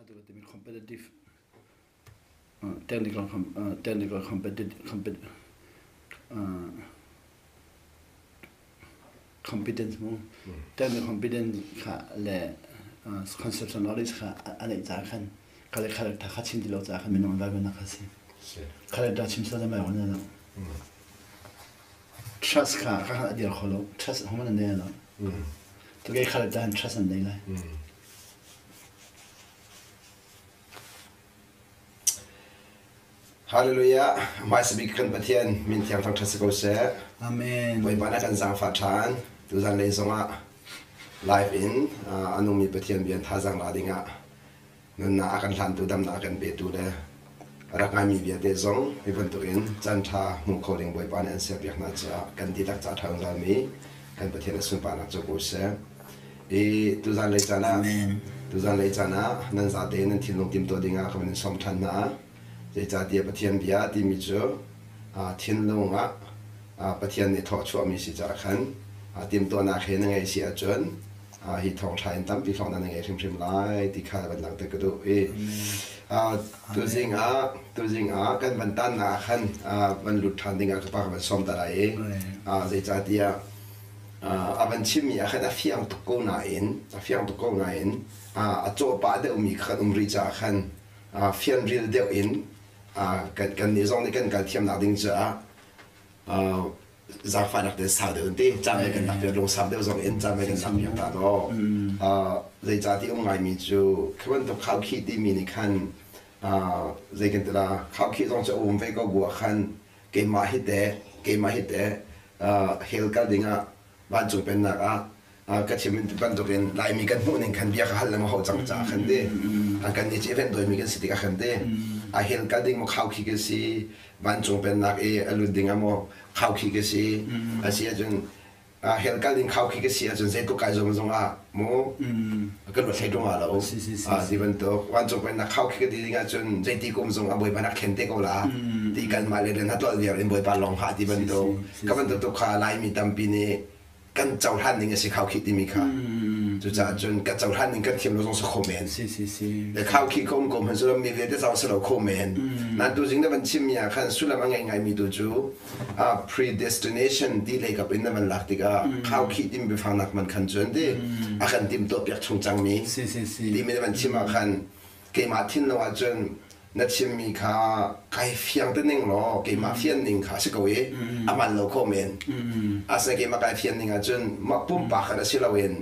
kategory med competitive technical competence mo technical competence kha le conceptual knowledge kha ane za khan kale character kha chin dilo za khan minong ba na khasi character chimsa da mai wona na trust kha kha dir kholo trust homa ne na to ge character and trust and nei Hallelujah. My speak kan pathian min tiang thang thasiko se. Amen. Boy bana kan sang fa than tu zan le zonga live in anu mi pathian bian tha jang la dinga. Nun na akan than tu dam na kan be tu le. Rak ngai mi bia de zong mi ban tu in chan tha mu kholing boy bana an se biak na cha kan di tak cha thang la mi kan pathian sun pa na cho ko se. E tu zan le chana. Amen. Tu zan le chana nan za de nan thin long tim to dinga kan som than na. Để cho địa bát thiên bia đi mi cho thiên long bát thiên này thọ chúa mi sĩ trả khăn tìmตัวนาเขนngayเสียจนหิทองชายตั้มปีสองนั้นngayชิมไล่ที่ข้าบันหลังตะกระดูตัวจริงกันบันตันนาขันบันหลุดทันดิ่งกับปากบันซ้อมตะไรเดี๋ยวจะเดียบันชิมีขันเฟียงตุกโกนาอินโจป้าเดี๋ยวมีขันริจาขันเฟียงริลเดียวอินกันในช่วงนี้กันเทียมนักดิ้งจ้าจากฝ่ายนักเดินสาวเดินที่จำไม่กันนักเดินลงสาวเดินส่งอินจำไม่กันทำอย่างต่างๆเลยจากที่องค์ไงมีจูคือวันตัวข้าวขี้ที่มีในขั้นเลยกันแต่ละข้าวขี้ต้องจะอุ้มไปก็กัวขั้นเกมมาฮิตเดเฮลกันดิ้งบ้านจุเป็นนักก็ที่มันเป็นตัวเป็นลายมีกันมุ่งหนึ่งขันเบียร์ขันแล้วมาเขาจังจ้าขันเด้กันนี้จะเป็นโดยมีกันสิทธิ์ขันเด้เฮลกันดิ้งมาข้าวขี้กันสิบ้านจุเป็นนักลุดดิ้งมาข้าวขี้กันสิเสียจนเฮลกันดิ้งข้าวขี้กันสิจนเสร็จตัวกายจงโมก็รถไฟตรงมาแล้วที่เป็นตัววันจุเป็นนักข้าวขี้กันดิ้งจนเสร็จที่กุมจงบ่อยปานักเข็นเตก็ละที่กันมาเลยเดินทัดตัวเดียวเองบ่อยปาลองหาที่เป็นตัวก็เป็นตัวขาลายมีตั้มปีนี้กันเจ้าท่านนึงก็สิข้าวขี้ที่มีค่ะจุดจ้าจนกันเจ้าท่านนึงกันเทียมเราต้องสคอมเมนต์แต่ข้าวขี้กลมๆมันสุดมีเรื่องที่เราสเราคอมเมนต์นั่นตัวจริงแล้วมันชิมยาขันสุดแล้วมันไงมีตัวจูpredestination ที่เลยกับอินนั้นมันหลักที่ก็ข้าวขี้ที่มีฟังนักมันขันจนที่ขันติมตัวเปียกชงจังมีที่ไม่ได้มันชิมขันเกมาทิ้งเราจนนัดชิมมีค่าใครเฟียงตัวหนึ่งหรอเกมาเฟียนหนึ่งค่ะสิกวยมันเราคอมเมนต์สิ่งเกมาใครเฟียนหนึ่งจนมาปุ่มปากกันสิเราเอง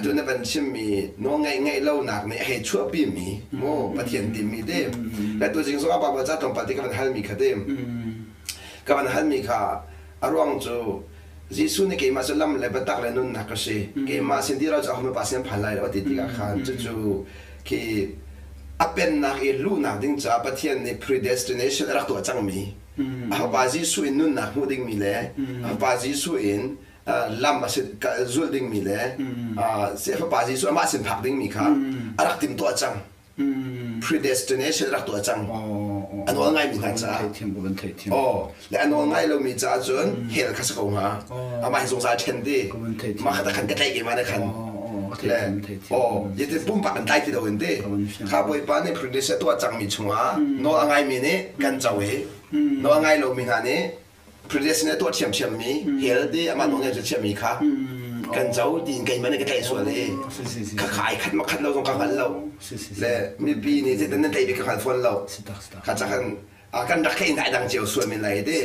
จนนั่นเป็นชิมมีน้องไงเล่าหนักเนี่ยให้ชั่วปีมีโม่ประเทศดิมีเดิมและตัวจริงสุขภาพจะต้องปฏิกับมันฮัลมีค่ะเดิมกับมันฮัลมีค่ะอารมณ์จูจีสุนี่เกมาจะล้ำเลยบัตักเลยนุ่นนักก็สิเกมาสิ่งที่เราจะเอามาปัสเซนผ่านไล่เราติดกับขันจูคือเป็นนักลูนักดิ้งจ้าประเทศใน predestination รักตัวจังมีบาจีสุอินนุ่นนักมูดิ้งมีเลยบาจีสุอินลำมาสิจุลดิ้งมีเลยเสียบาจีสุมาสินพักดิ้งมีค่ะรักติมตัวจัง predestination รักตัวจังอันนั้นไงมีนะจ้าและอันนั้นไงเรามีจ้าจนเฮลคัสกงฮะมาให้สงสารเชนดี้มาขัดขันกระไดกันมาในขันยี่ปุ่มปากกันได้ที่เราเห็นดิข้าบอยปานใน predestination ตัวจังมีชัวโน้อังไงมีเนี่ยกันเจ้าเอ๋โน้อังไงเรามีงานนี้ predestination ตัวเชื่อมมีเฮลดี้มันโน้เนี่ยจะเชื่อมมีค่ะกันเจ้าดีนกันมันก็ได้ส่วนเลยข้าขายขัดมาขัดเราต้องขัดเราและมีปีนี้ที่นั่นได้ไปขัดฟันเราข้าจะกันรักแค่ไหนดังเจียวส่วนเป็นไรดิ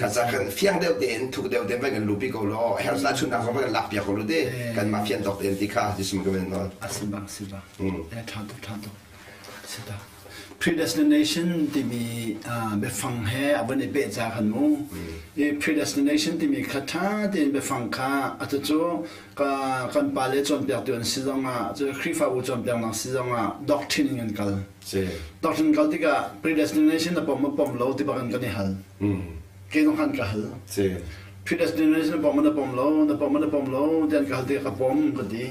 ข้าจะกันเฟียงเดียวเด่นถูกเดียวเด่นไปกันลูปีก็รอเฮลส์ชุนนักเขาไปกันหลับเปียกก็รู้ดิกันมาเฟียงดอกเด่นที่ข้าที่สมกันเป็นนอนสิบาทันตัวสิบา predestination ที่มีไปฟังแห่วันนี้เปิดจากขันมู predestination ที่มีคาถาที่ไปฟังข้าอาจจะจู่กันปาเลจนเปียกตัวนี้สิงจะคริฟ้าอุจนเปียกนักสิงdoctrine กันกัน doctrine กันที่ก็ predestination นะผมเล่าที่บ้านกันนี่ฮัลเกี่ยวกันกันฮัลpredestination ผมมันผมเล่าเดี๋ยวกันที่กับผมก็ดี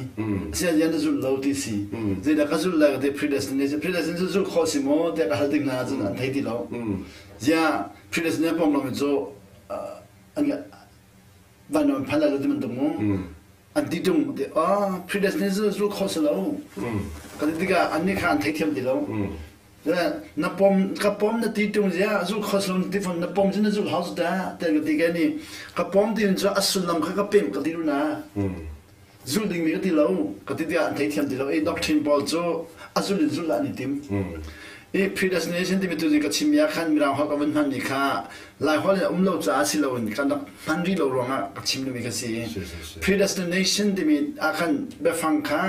เสียยันจะจุดเล่าที่สิเดี๋ยวก็จุดเล่าที่ predestination จุดข้อสิโมเดี๋ยวก็ฮัลที่น่าจะนั่นที่เล่าเดี๋ยว predestination ผมเล่ามันจะอันนี้วันนั้นพันละที่มันตรงนู้น อันที่ตรงเดี๋ยวpredestination รู้ข้อสรุปก็ที่ก็อันนี้การที่เทียมดีแล้วแล้วนับปมกับปมนั่นที่ตรงเสียรู้ข้อสรุปที่ฟังนับปมฉันรู้เขาสุดท้ายแต่ก็ที่แกนี่กับปมที่มันจะอัศลำเขาก็เป็นก็ที่รู้นะรู้ดึงมีก็ที่เราก็ที่อันที่เทียมดีแล้วdoctrine บอลโจอัศลินรู้ละนี่ทิมpredestination ที่มีตัวนี้ก็ชิมยาขันมีเราเขาก็มันพันนี่ค่ะหลายคนเลยเราจะอาศัยเราเนี่ยกันพันที่เราลงอ่ะก็ชิมดูมีก็สิ predestination ที่มีอาคันแบบฟังค่ะ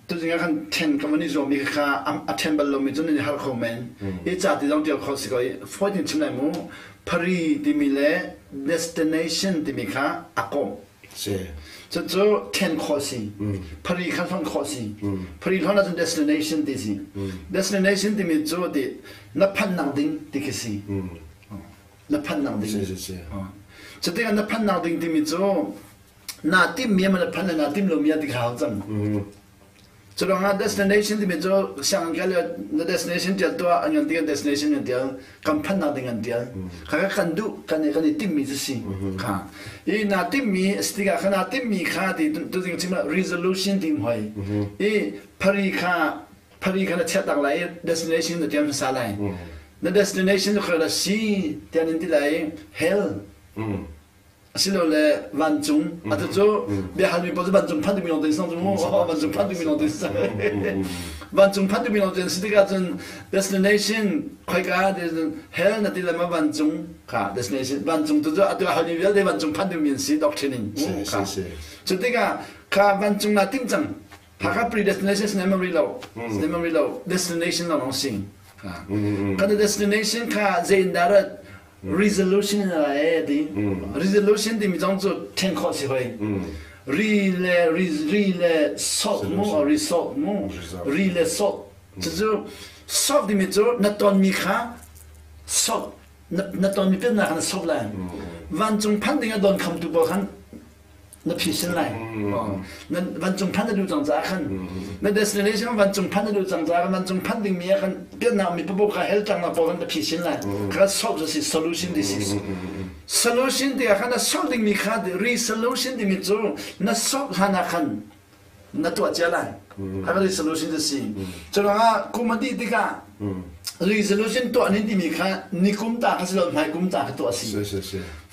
ตัวนี้อาคัน10ก็วันนี้จะมีค่ะ10บอลลมมีตัวนี้ฮัลโคแมนจากที่ต้องเดียวเขาสิก็ฟอยถึงชิมไหนมูพารีที่มีเล่ destination ที่มีค่ะอากงจะ做10ข้อสิพอดีขั้นตอนข้อสิพอดีเขาน่าจะ destination ที่สิ destination ที่มี做的นับพันนังดิ้งที่คือสินับพันนังดิ้งจะที่กันนับพันนังดิ้งที่มี做นาทีมีมันนับพันนาทีเรามีอะไรที่เขาจังจะลองหา destination ที่มี做像กันเลย destination เดียวตัวอันยังที่กัน destination เดียวกันพันนังดิ้งเดียวเขาก็กันดูกันในกันในทีมีสิค่ะอีนาทีมีสติกาขนาดที่มีค่าที่ตัวจริงๆมัน resolution ที่หอยอีพารีค่าเนี่ยเช็ดต่างหลาย destination เดียวมันสาลายใน destination ก็คือสีเดียวนี้ที่ไหน hell สิเราเลยวันจุงอาจจะจะเดี๋ยวหันไปพอจะวันจุงพันธุ์มีน้องเดินสั่งจุงวันจุงพันธุ์มีน้องเดินสั่งวันจุงพันธุ์มีน้องเดินสติกาจน destination ใครก็ได้ hell นั่นที่เรามาวันจุงค่ะ destination วันจุงตัวอาจจะหันไปเดี๋ยววันจุงพันธุ์มีสิ่ง doctrine ค่ะสติกาค่ะวันจุงน่าติ้งจังหาก predestination ใน memory เรา destination เราต้องสิ่งค่ะการ destination ค่ะจะอินดาร์ resolution อะไรดี resolution ที่มีจังจุด10ข้อสิเฮ้ย result มั้ง result มั้ง result จะจุด solve ที่มีจุดนัดตอนมีค่า solve นัดตอนมีเป็นอะไร solve เลยวันจงพันธุ์ที่โดนคำตุบอกขันนับพิเศษเลยนั่นวันจงพันธุ์ดูจังจ้าขันนั่น destination วันจงพันธุ์ดูจังจ้าวันจงพันธุ์ที่มีขันเปลี่ยนน้ำมีปุ๊บก็เฮลจังนะพอกันนับพิเศษเลยก็ solve จะสิ solution ที่สิ solution ที่ขันนั่น solve ที่มีขัน resolution ที่มีจูนั่น solve ขันนั่นขันนั่นตัวเจ้าเลยขัน resolution ที่สิจนว่าคุมดีที่กัน resolution ตัวนี้ที่มีขันนิคุมตาขันสิเราไม่คุมตาตัวสิ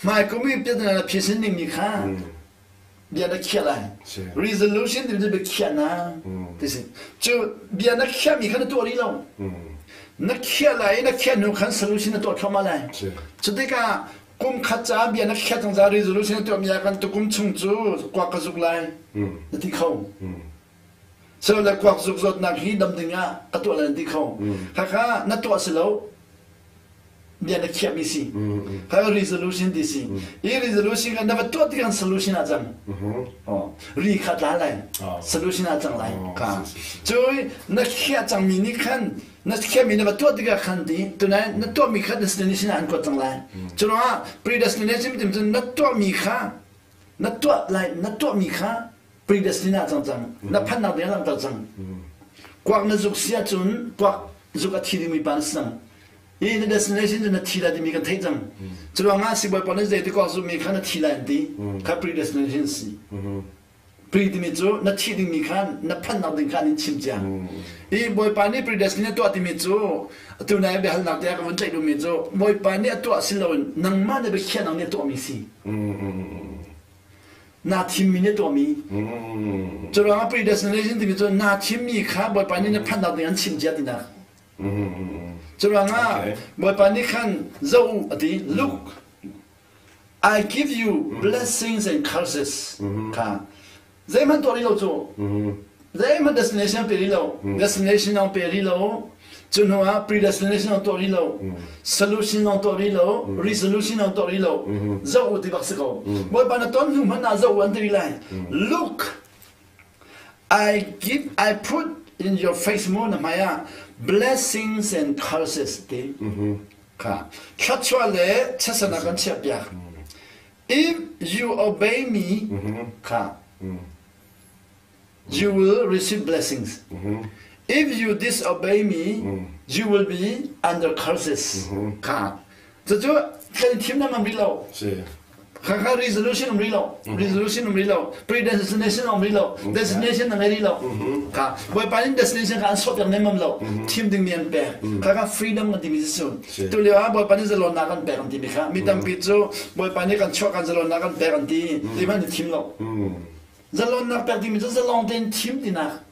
ไม่คุมมีเปลี่ยนน้ำพิเศษที่มีขันเบียร์นักเขียนอะไร resolution ที่จะไปเขียนนะที่สิจะเบียร์นักเขียนมีขั้นตัวนี้แล้วนักเขียนอะไรนักเขียนหนูขั้น solution ตัวเข้ามาเลยจะได้ก็กุมขัดจ้าเบียร์นักเขียนจังจ้า resolution ตัวมีขั้นตัวกุมชงจูกว่ากระสุกเลยนั่นที่เขาเสร็จแล้วกว่ากระสุกสดนักฮีดำดึงอ่ะก็ตัวอะไรนั่นที่เขาค่ะนั่นตัวเสร็จแล้วเบียร์นักเขียนมีสิเขา resolution ที่สิอี resolution กันนับตัวที่กัน solution อาจังรีขัดอะไร solution อาจังไรค่ะช่วยนักเขียนจังมีนี่ขันนักเขียนมีนับตัวที่กันขันดีตัวนั้นนับตัวมีขัด destination อันก็จังไรช่วยว่า predestination ที่มันนับตัวมีขัดนับตัวอะไรนับตัวมีขัด predestination จังนับพันนับเดียวจังกว่านักจุกเสียจนกว่าจุกอาทิตย์มีปัญหาอีนั่น destination จะนัดทีละที่มีกันเท่จังจุดว่างาสิบวันปอนด์จะที่ก็สุมีขันนัดทีละดีข้า predestination สิ pre ที่มีจูนัดทีที่มีขันนับพันนับดึงขันนิชิมจังอีบอยปานี่ predestination ตัวที่มีจูตัวนายเบลนักเดียกับวันใจดูมีจูบอยปานี่ตัวสิเรานังมันเนี่ยไปเขียนนังเนี่ยตัวมีสินาทีมีเนี่ยตัวมีจุดว่างา predestination ที่มีจูนาทีมีข้าบอยปานี่เนี่ยพันนับดึงขันชิมจังดีนะจุดว่างาบอยปานี่ขันเจ้าดี look I give you blessings and curses ค่ะเจ้ามันตัวนี้เราจูเจ้ามัน destination เปรีเรา destination เอาเปรีเราจุดว่า predestination เอาตัวนี้เรา solution เอาตัวนี้เรา resolution เอาตัวนี้เราเจ้าที่บักษกบอยปานี่ต้นหุ่นมันน่าเจ้าวันที่ไร look I put in your face มูนมาย่าblessings and curses ดีค่ะชัดชัวร์เลยชัดสนากันเชียบยาก if you obey me ค่ะ you will receive blessings if you disobey me you will be under curses ค่ะจะจู่ใครทีมนั้นมันรีเรา Kaka resolution umrilo, resolution umrilo, predestination umrilo, destination umrilo. Ka, boy paling destination kan sot yang nemam lo, team ding nian per. Kaka freedom kan division. Tu lihat boy paling zalon nakan per kan tibika. Mitam pitu boy paling kan chok kan zalon nakan per kan ti, lima di team lo. Zalon nak per division zalon den team di nak.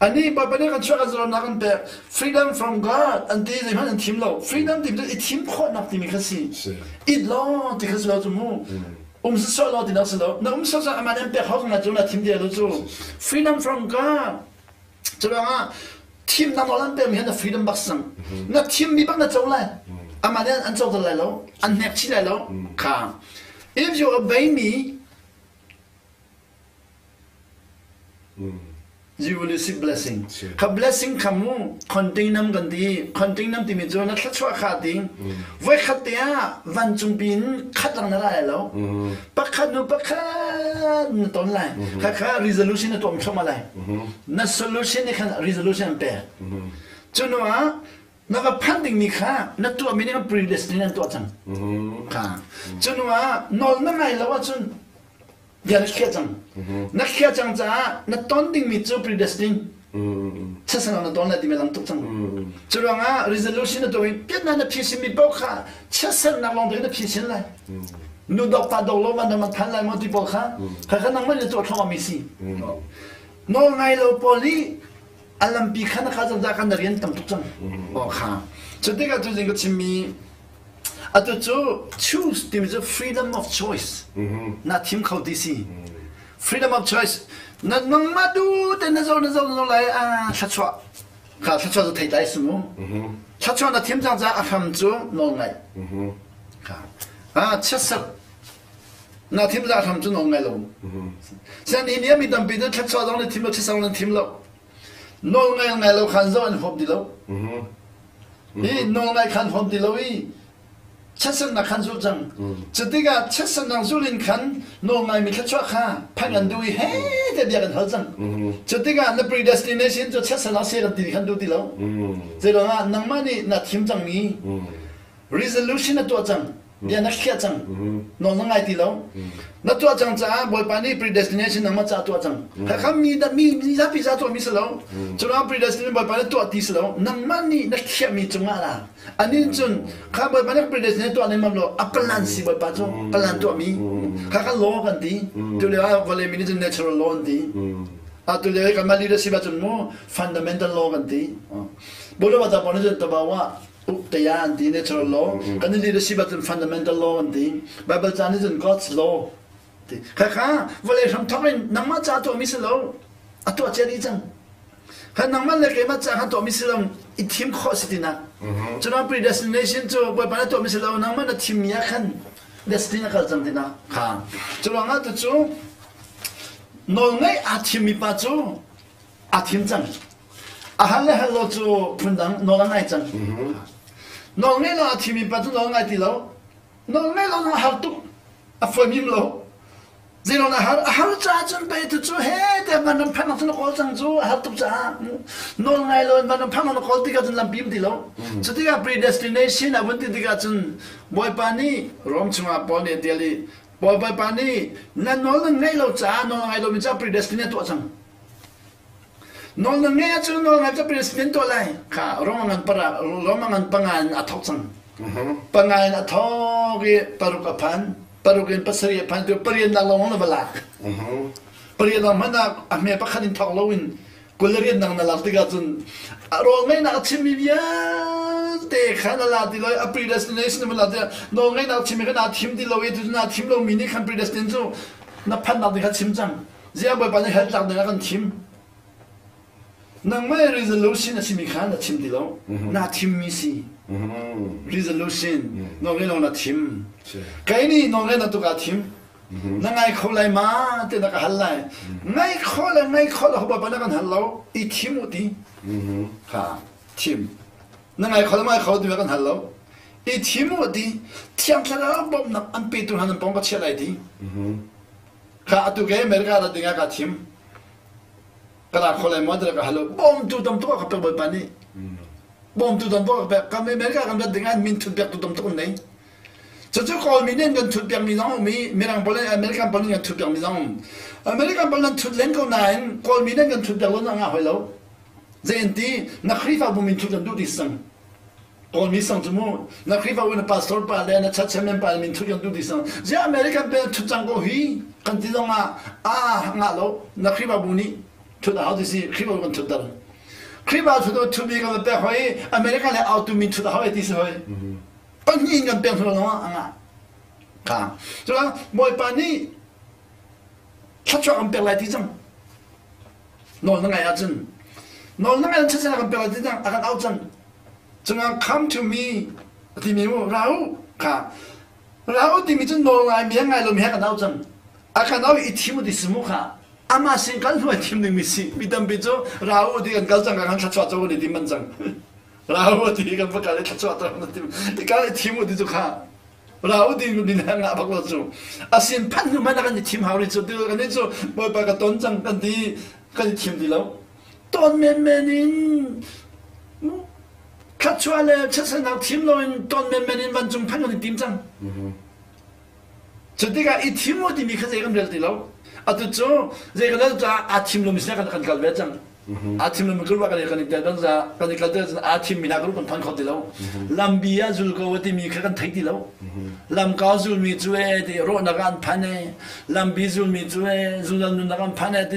Ani boy paling kan chok kan zalon nakan per freedom from God. Anti lima di team lo. Freedom division team kot nak tibika si. It lo tikas lo tu mu. Se so lo di nak lo. Na so sa amanan per hok na tu na team dia lo tu. Freedom from God. Coba team na molan per mihan na freedom baksang. Na team mi bak na tu lah. Amanan an tu lah lo. An nek ci lah lo. Ka. If you obey me, you will receive blessing. Ka blessing kamu kontinam ganti, kontinam ti mijo na tlatwa khating. Voi khatia van chumpin khatang na la lo. Pakhat na ton lai. Ka resolution na tom choma lai. Na solution ni kan resolution pe. Chunwa na ka panding ni kha na tu amini ka predestined to chang. Ka. Chunwa nol na ngai lo chun. Dia nak kiat jang za, na tonding mitu predestined. Sesang na tond na di melang tuk jang. Curang resolution na doing, piat na pisin mi boka, sesang na long na pisin lai. Nu dok pa dok lo man na matan lai mo di boka, kaka nang man na tu thong misi. No ngai lo poli, alam pi kana kazang za kan rian tam tuk jang. Oka. Jadi tu jeng chimi. Atau choose tim is freedom of choice. Na tim kau disi. Freedom of choice. Na nong madu dan na zau lai sachwa. Ka sachwa tu thai semua. Sachwa na tim jang za afam tu nong lai. Ka. Chesap. Na tim za afam tu nong lai lo. Sen ini mi dam bidu sachwa dong na tim lo chesang na tim lo. Nong lai lo kan zau an hop di lo. Nong lai kan hop di lo Chesang na kan sultang, jadiga chesang nang sulin kan no ngai mi kacwa ka pangan dui he de dia kan halzang. Jadiga na predestination jo chesang na se kan di kan du di lo. Zero na nang mani na tim jang mi resolution na to jang dia na khia jang no ngai di lo. Na to jang za boy pani predestination na ma za to jang. Ka kami da mi za pi za to mi se lo. Jura predestination boy pani to ti se lo. Nang mani na khia mi chunga la. Anin chun ka boy panak predestinate to anim lo apalan si boy pacho palan to mi ka law kan ti to le vale minute natural law ti to le ka mali si ba chun mo fundamental law kan ti bodo ba ta pon jen to ba wa te ya anti natural law kan li si ba chun fundamental law kan ti bible chan is God's law ti ka vale sam thorin namma cha to mi se lo atu a cheri chang kan nangman le ke ma cha ha to mi se lo I team khositina chuna predestination to boy pana to miselo nangman na team ya kan destiny ka jamdina ha chuna nga to chu no ngai a team mi pa chu a team jang a hale halo chu phundang no ngai jang no ngai lo a team mi pa chu no ngai ti lo no ngai lo na ha tu a famim lo Zero na har cha chun pe tu chu he de man nam phang chun ko chang chu har tu cha no ngai lo man nam phang no ko ti ka chun lam bim ti lo chu ti ga predestination a bun ti ga chun boy pani rom chuma pon ne deli boy pani na no ngai lo cha no ngai lo mi cha predestinate to chang no ngai chu no ngai cha predestinate to lai ka romangan pangan a thok chang pangan a thok ge paruka pan Parukin pasari pantu parian nang long na balak. Parian nang mana ame pakhanin thaklowin kularian nang nalaktiga chun ro ngai na chimi bia te khana la di loi a predestination ma la de no ngai na chimi na thim di loi tu na thim lo mini khan predestination chu na phan na di kha chimchang zia boy pa ne hal chang na kan thim nang mai resolution na chimi khan na chim di lo na thim mi si resolution no ngai na thim cái này nó nghe là tụi cả thím, nó ngay khâu lại mà, thì nó cả hal lại, ngay khâu là họ bảo nó còn hal lâu, ít thím một tí, ha thím, nó ngay khâu thì nó còn hal lâu, ít thím một tí, thiam cái đó bom nó ăn bít tụi hắn bom bắt chơi lại tí, ha tụi cái mấy cái là tiếng cả thím, cái là khâu lại mà thì nó hal lâu, bom tụi tụm tụi các bạn bận đi, bom tụi tụm tụi các bạn, cái mấy cái làm ra tiếng Anh min tụi bạn tụi tụm tụi này 저쪽 거미는 건 투병미정 미 미랑 볼래 아메리칸 볼래 건 투병미정 아메리칸 볼래 투랭고 나인 거미는 건 투병로 나가 홀로 제인티 나크리파 부민 투전 두디상 거미상 주모 나크리파 원의 파스토르 발레나 차차면 발민 투전 두디상 제 아메리칸 배 투장고 휘 간디동아 아 항아로 나크리파 부니 투다 하듯이 크리바 건 투다 크리바 투도 투비가 배 허이 아메리칸에 아우투민 투다 하이 디스 허이 뻔히 인간 뺑소로 나와 anga ka 저랑 뭐 빠니 차차 안 뺑라디정 너 너가 야진 너 너가 차차 안 뺑라디정 아까 아우정 저랑 come to me 디미오 라우 가 라우 디미진 너가 미행아 로 미행아 나우정 아까 나우 이 팀을 디스무카 아마 신간 뭐 팀는 미시 미담비죠 라우 디가 갈장 강 차차 저거니 디만장 라우디 이건 뭐 갈래 찾아왔다는 팀 이까지 팀 어디서 가 라우디 우리는 하나 바꿔줘 아신 판만 나간 팀 하우리 저 들어가네 저뭐 바가 돈장 간디 간디 팀들로 돈 맨맨인 뭐 카츠알레 차선나 팀로인 돈 맨맨인만 좀 판는 팀장 저때가 이 팀 어디 미카서 이건 될들로 아또 제가 나도 아 팀로 미스가 간 갈배장 아침은 그걸 가야 되니까 당사 그러니까 저 아침 미나그룹은 판코들로 람비아 줄고 어디미 그간 택디로 람가줄 미주에 로 나간 판에 람비줄 미주에 줄는 나간 판에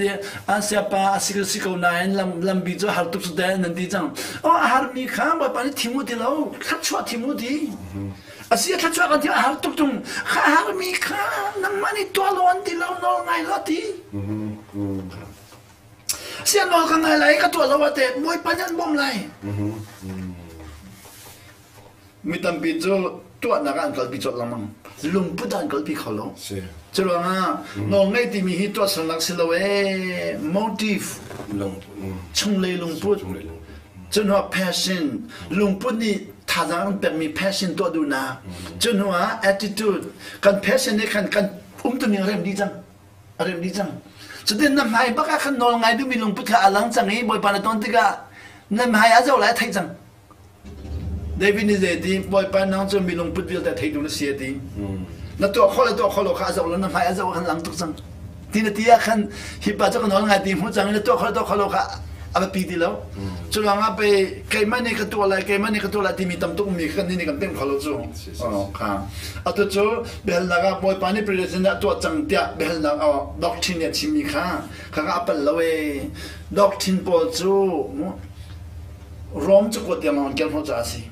아시아파 아시고 나인 람비주 할뚝스 되는 디장 하르미 칸뭐 빨리 티모디로 카츠와 티모디 아시아 카츠와 간디 할뚝 좀 하르미 칸 남만이 또로 안디로 노 나이라티 siya no kang ngalay katulawate mo'y panyan bomlay mitam bijo tuwa nakan kalpi chot lamang lumpudan kalpi kholo chalo nga no ngay timi hi tuwa sanlak silawe motif chunglay lumput chunwa passion lumput ni tadang permi passion tuwa duna chunwa attitude kan passion ni kan umtumi rem dijang jadi namai baka kan nol ngai du milung put ka alang changi boy pana ton tiga namai ajo lai thai chang David ni zedi boy pana nang milung put bil ta thai du si ti na to kholo kha ajo la namai ajo kan lang tuk chang tin tia kan hipa jo kan nol ngai ti mu chang na to kholo kha aba pi di lo chulang ape kai mani ka to la ti mi tam tu mi kan ni kan tem kholo chu kha ato chu bel laga boy pani president to chang tia bel na doctrine ya chimi kha ka apal lawe doctrine pol chu rom chu ko te mon kel ho cha si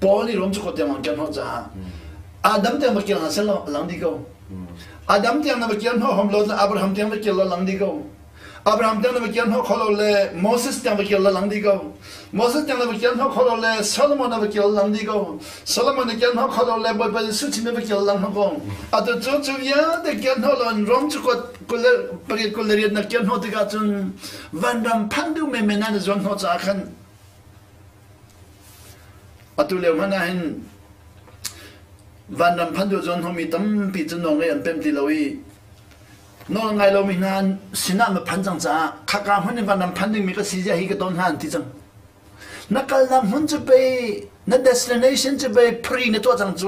poli rom chu ko te mon kel ho cha adam te ma kel na sel lang di ko adam te na ma kel ho hom lo abraham te ma kel lang di ko 아브라함 때는 그냥 홀로레 모세스 때는 그냥 랑디고 모세스 때는 그냥 홀로레 솔로몬은 그냥 랑디고 솔로몬은 그냥 홀로레 뭐뭐 수치면 그냥 랑하고 아또 저쪽이야 그냥 홀로는 롬주고 콜레리나 그냥 호드가 좀 반담 판두메 메나는 좀 호자한 아또레 하나인 반담 판두 좀 호미 덤 비즈노게 뱀딜로이 너는 가이로 미난 신앙의 판정자 카카 혼인 반남 판딩 미가 시자 이게 돈한 디정 나깔남 혼주베 나 데스티네이션 주베 프리네 도장주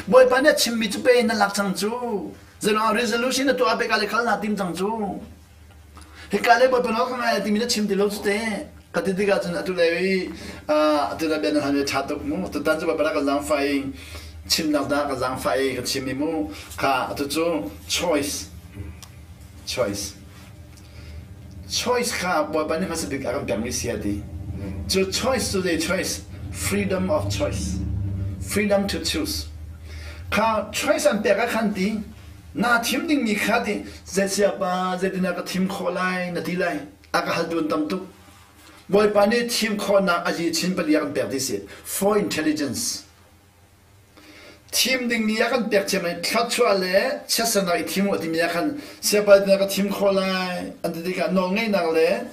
뭐에 반에 침미 주베 나 락장주 제가 레졸루션에 또 앞에 갈래 갈나 팀장주 헷갈려 버버너 가야 팀이나 침들로 주대 가티디가 전 아둘레위 아둘레베는 하면 차도 뭐또 단지 바라가 랑파이 침나다 가장 파이 그 침이모 가 아주 choice 가 뭐 반에 가서 그 아까 병리시야디 저 choice today choice freedom of choice freedom to choose 가 choice 안 빼가 칸디 나 팀딩 니 카디 제시아바 제디나가 팀 콜라이 나딜라이 아까 할돈 담도 뭐 반에 팀 콜나 아지 침벌이 약간 빼디시 for intelligence 팀 등이 약간 백제면 카츠알레 체스나 이 팀 어디 약간 세바드나가 팀 콜라 안데디가 농에 나래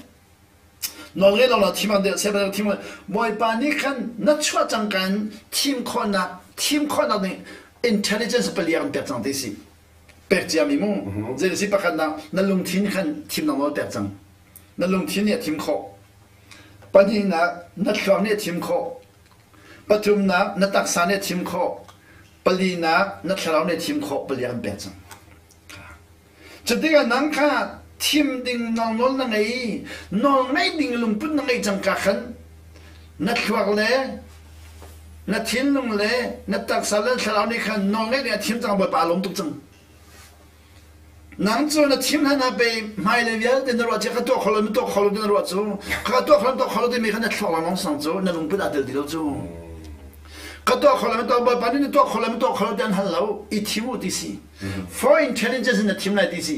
농에 나라 팀한테 세바드 팀은 뭐이 바니칸 나츠와 잠깐 팀 콜나 등 인텔리전스 빨리 약간 백장되시 백제미모 제시 바칸나 날롱틴 칸팀 나모 백장 날롱틴이 팀 코 바니나 나츠와네 팀 코 ปฐุมนักนักตักษาเนี่ยทีมโคปลีนักนักเทราเนี่ยทีมโคปลีกันเปจังจุดที่กันนังค่ะทีมดิ่งนองนนนั่งไงนองไงดิ่งลุงปุ่นนั่งไงจังกัขันนักขวักเลยนักทิ้งลงเลยนักตักษาเล่นเทราเนี่ยค่ะนองไงเนี่ยทีมจังบ่ปาลงตุกจังนังจูนักทีมนั้นไปไม่เลยเยอะเดินรถเจ้าข้าตัวขลุ่มตัวขลุ่มเดินรถจูข้าตัวขลุ่มตัวขลุ่มที่มีขนาดขลุ่มน้องสังจูนั่นลุงปุ่นอาเดินดีแล้วจูข้าตัวขลุ่มตัวบ่ปานี่ตัวขลุ่มตัวขลุ่มเดินฮัลโหลอีทีมูดีสิ for intelligence ในทีมไหนดีสิ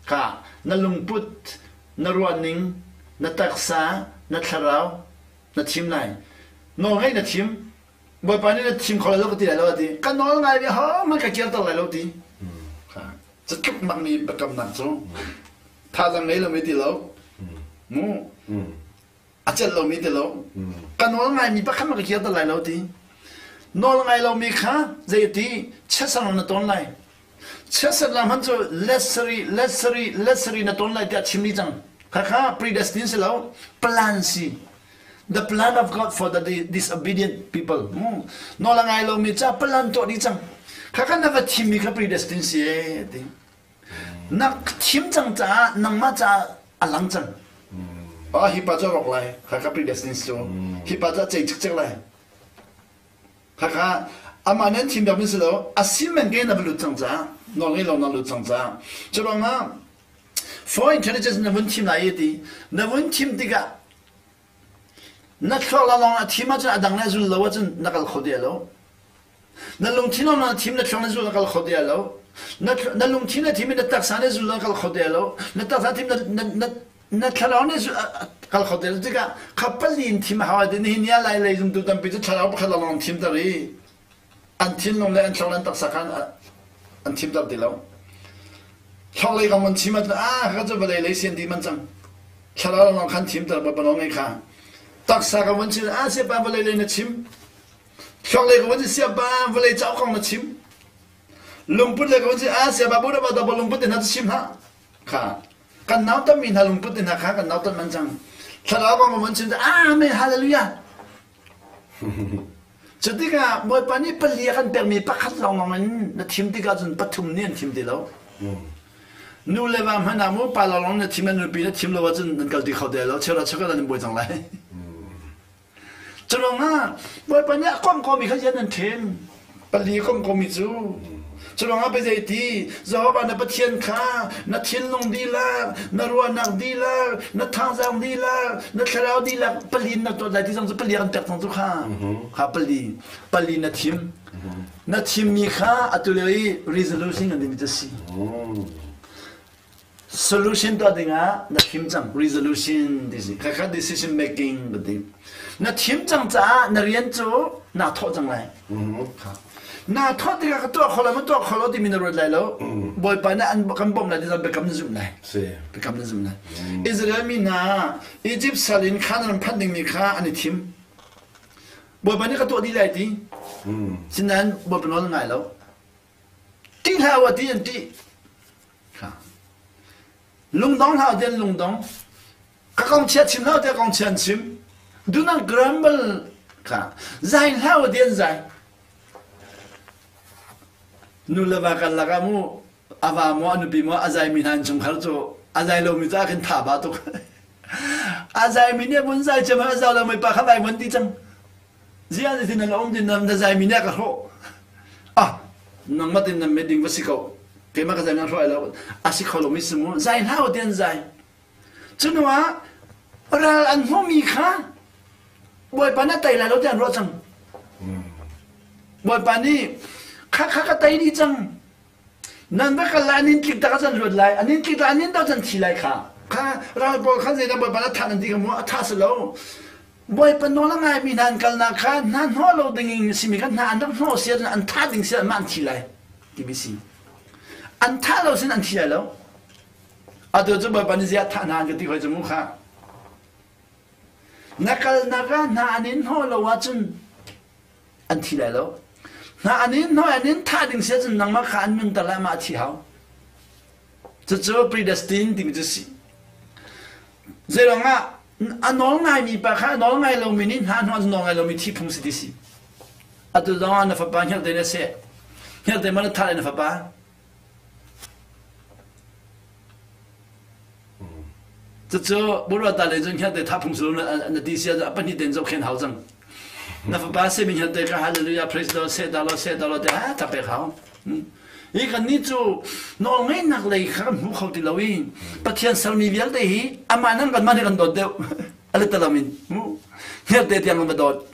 ค่ะนั่นลุงปุ่นนั่นรัวนิ่งนั่นตักษานั่นทาราวนั่นทีมไหนน้องไงนั่นทีมบ่ปานี่นั่นทีมขลุ่มแล้วก็ตีแล้วดีกันน้องไงเนี่ยฮะมันก็เกี่ยวตัวอะไรแล้วดีจะทุกมันมีประกำนักสูงถ้าจังไหนเราไม่ติดแล้วมูอาจจะเราไม่ติดแล้วกันน้องไงมีประคำมันก็เกี่ยวตัวอะไรแล้วดีน้องไงเรามีค่าใจดีเชื่อสั่งนั่นต้นไรเชื่อสั่งเรามันจะ lessery นั่นต้นไรที่ชิมนี่จังค่ะ predestined แล้ว plan สิ the plan of God for the disobedient people น้องไงเรามีจ้า plan ตัวนี้จังค่ะนักทีมมีค่า predestined สินักทีมจังจ้านังมาจ้าอลังจังฮิปป้าจะรอกเลยค่ะ predestined ตัวฮิปป้าจะใจจักเลยค่ะอามาเนี่ยทีมแบบนี้สิแล้วอาศิมันเกณฑ์นับลุจังจ้านองเอเรานับลุจังจ้าจุดนั้น for intelligence นับวันทีมไหนดีนับวันทีมที่กะนักข่าวเราลองทีมมาจะดังนั้นจุดเราว่าจะนักข่าวเขาเดียวแล้วนั่นลงที่นั่นทีมนักข่าวนั้นจุดนักข่าวเขาเดียวแล้วนั่นลงที่นั่นทีมนักตักษาเนี่ยจุดนักข่าวเขาเดียวแล้วนักตักษาทีมนักข่าวเนี่ยจุดข่าวเขาเดียวที่กะขับไปลินทีมหาวดีนี่เนี่ยอะไรจุดดูตั้งปีจะข่าวข่าวเราลองทีมตรีอันที่ลงเลยอันช่องนั้นตักษากันอันทีมตัดดีแล้วช่องเลยก็มันทีมมันเขาจะไปเลยเสียนดีมันจังข่าวเราลองคันทีมตัดแบบน้องไงค่ะตักษากันวันที่เสียบ้านไปเลยในทีมช่องเลยก็วันที่เสียบ้านไปเลยเจ้าของในทีมลุงพุทธเลยก็วันที่เสียบ้านบุรุษบ้านดับลุงพุทธในทีมฮะค่ะกันน้าต้นมีนะลุงพุทธนะค่ะกันน้าต้นมันจังข่าวเราก็วันที่ไม่ฮาเลลูยาจุดที่ก็บ่อยปานนี้เปลี่ยนกันแบบมีปักขัดลองมันในทีมที่ก็จนปฐุมเนี่ยทีมเดียวนู่นเลยว่ามันน้ำมูปลาลองในทีมนั้นปีนั้นทีมเราว่าจนนั่นก็ดีเขาเดียวแล้วเชื่อเราเชื่อกันบ่อยจังเลยจุดนั้นบ่อยปานนี้ก้มก็มีเขาเยอะนั่นทีมเปลี่ยนก้มก็มีจูจุดนั้นไปใจดีจะว่าบ้านในประเทศข้าในทีมลงดีละในรัวนักดีละในทางสังดีละในคราวดีละเปลี่ยนนักตัวใดที่ต้องจะเปลี่ยนกันจากทางทุกข้าข้าเปลี่ยนในทีมมีข้าอัตโนมัติ resolution อันนี้มีจะสิ solution ตัวเดียวในทีมจัง resolution ดิสิข้า decision making ก็ดีในทีมจังจ้าในเรียนจูน่าท้อจังเลยน่าทอดที่ก็ตัวคนละมันตัวคนละที่มีนรกเลยแล้วบ่อยไปนะอันคำบ่มอะไรที่จะเป็นคำนิยมเลยเป็นคำนิยมเลยอิสราเอลมีนะอียิปต์สลินข้านั้นพันธุ์มีข้าอันนี้ทีมบ่อยไปนี่ก็ตัวดีเลยที่ฉะนั้นบ่เป็นอะไรแล้วที่เราว่าที่อันที่ลุงดองเราเดินลุงดองก็กองเชียร์ทีมเราเดินกองเชียร์ทีมดูนั่งกรัมเบิลค่ะใจเราเดินใจนู่นเลยว่ากันละกันมูอาวามัวนุบิมัวอาใจมีนันจงขลุ่มอาใจเรามีจ้าขึ้นท่าบาตุกอาใจมีเนี่ยบุญใจจะมาอาใจเราไม่ปากเข้าไปวันที่จังเสียที่นั่นเราองค์ที่นั่นอาใจมีเนี่ยก็โหน้องมาตินนั่นไม่ดิ่งวัสิโกเกี่ยมกับใจนั่นรวยแล้วอาศิโกเราไม่สมใจเราเดินใจจนว่าเราอันหัวมีค่าบ่อยปานนั้นไต่เราเดินรถจังบ่อยปานนี้ข้าก็ตายดีจังนั่นเป็นการอันนี้คิดตากันรวดเลยอันนี้คิดอันนี้ต้องจันทีเลยค่ะเราบอกข้าจะบอกว่าท่านที่เขาบอกท่าสโลบ่อยเป็นน้องละไงมีนั่นกันนะค่ะนั่นหัวเราดึงสิมีกันนั่นต้องหัวเสียอันท่าดึงเสียมันทีเลยที่ไม่สิอันท่าเราเสียอันทีเลยแล้วเดี๋ยวจะบอกว่านี่เสียท่านั่นก็ที่เขาจะมุ่งค่ะนักการนั่นอันนี้หัวเราว่าจันอันทีเลยแล้ว那安尼，那安尼，他定写成人嘛看明得来嘛起好，这只有 predestined 的就是。这样啊，啊，哪来米白看，哪来农民呢？他是哪来农民提碰是的是， atu dong na fa pa hel de se hel de man tha na fa pa这不罗达人看的他碰手那底下把你等着看好整，那不把生命看的个哈利路亚 praise the Lord 写到了的啊特别好，一个你就弄没那个看不好的老鹰，把天上米边的伊，阿妈那个嘛那个多的，阿拉得了min，那得天个多，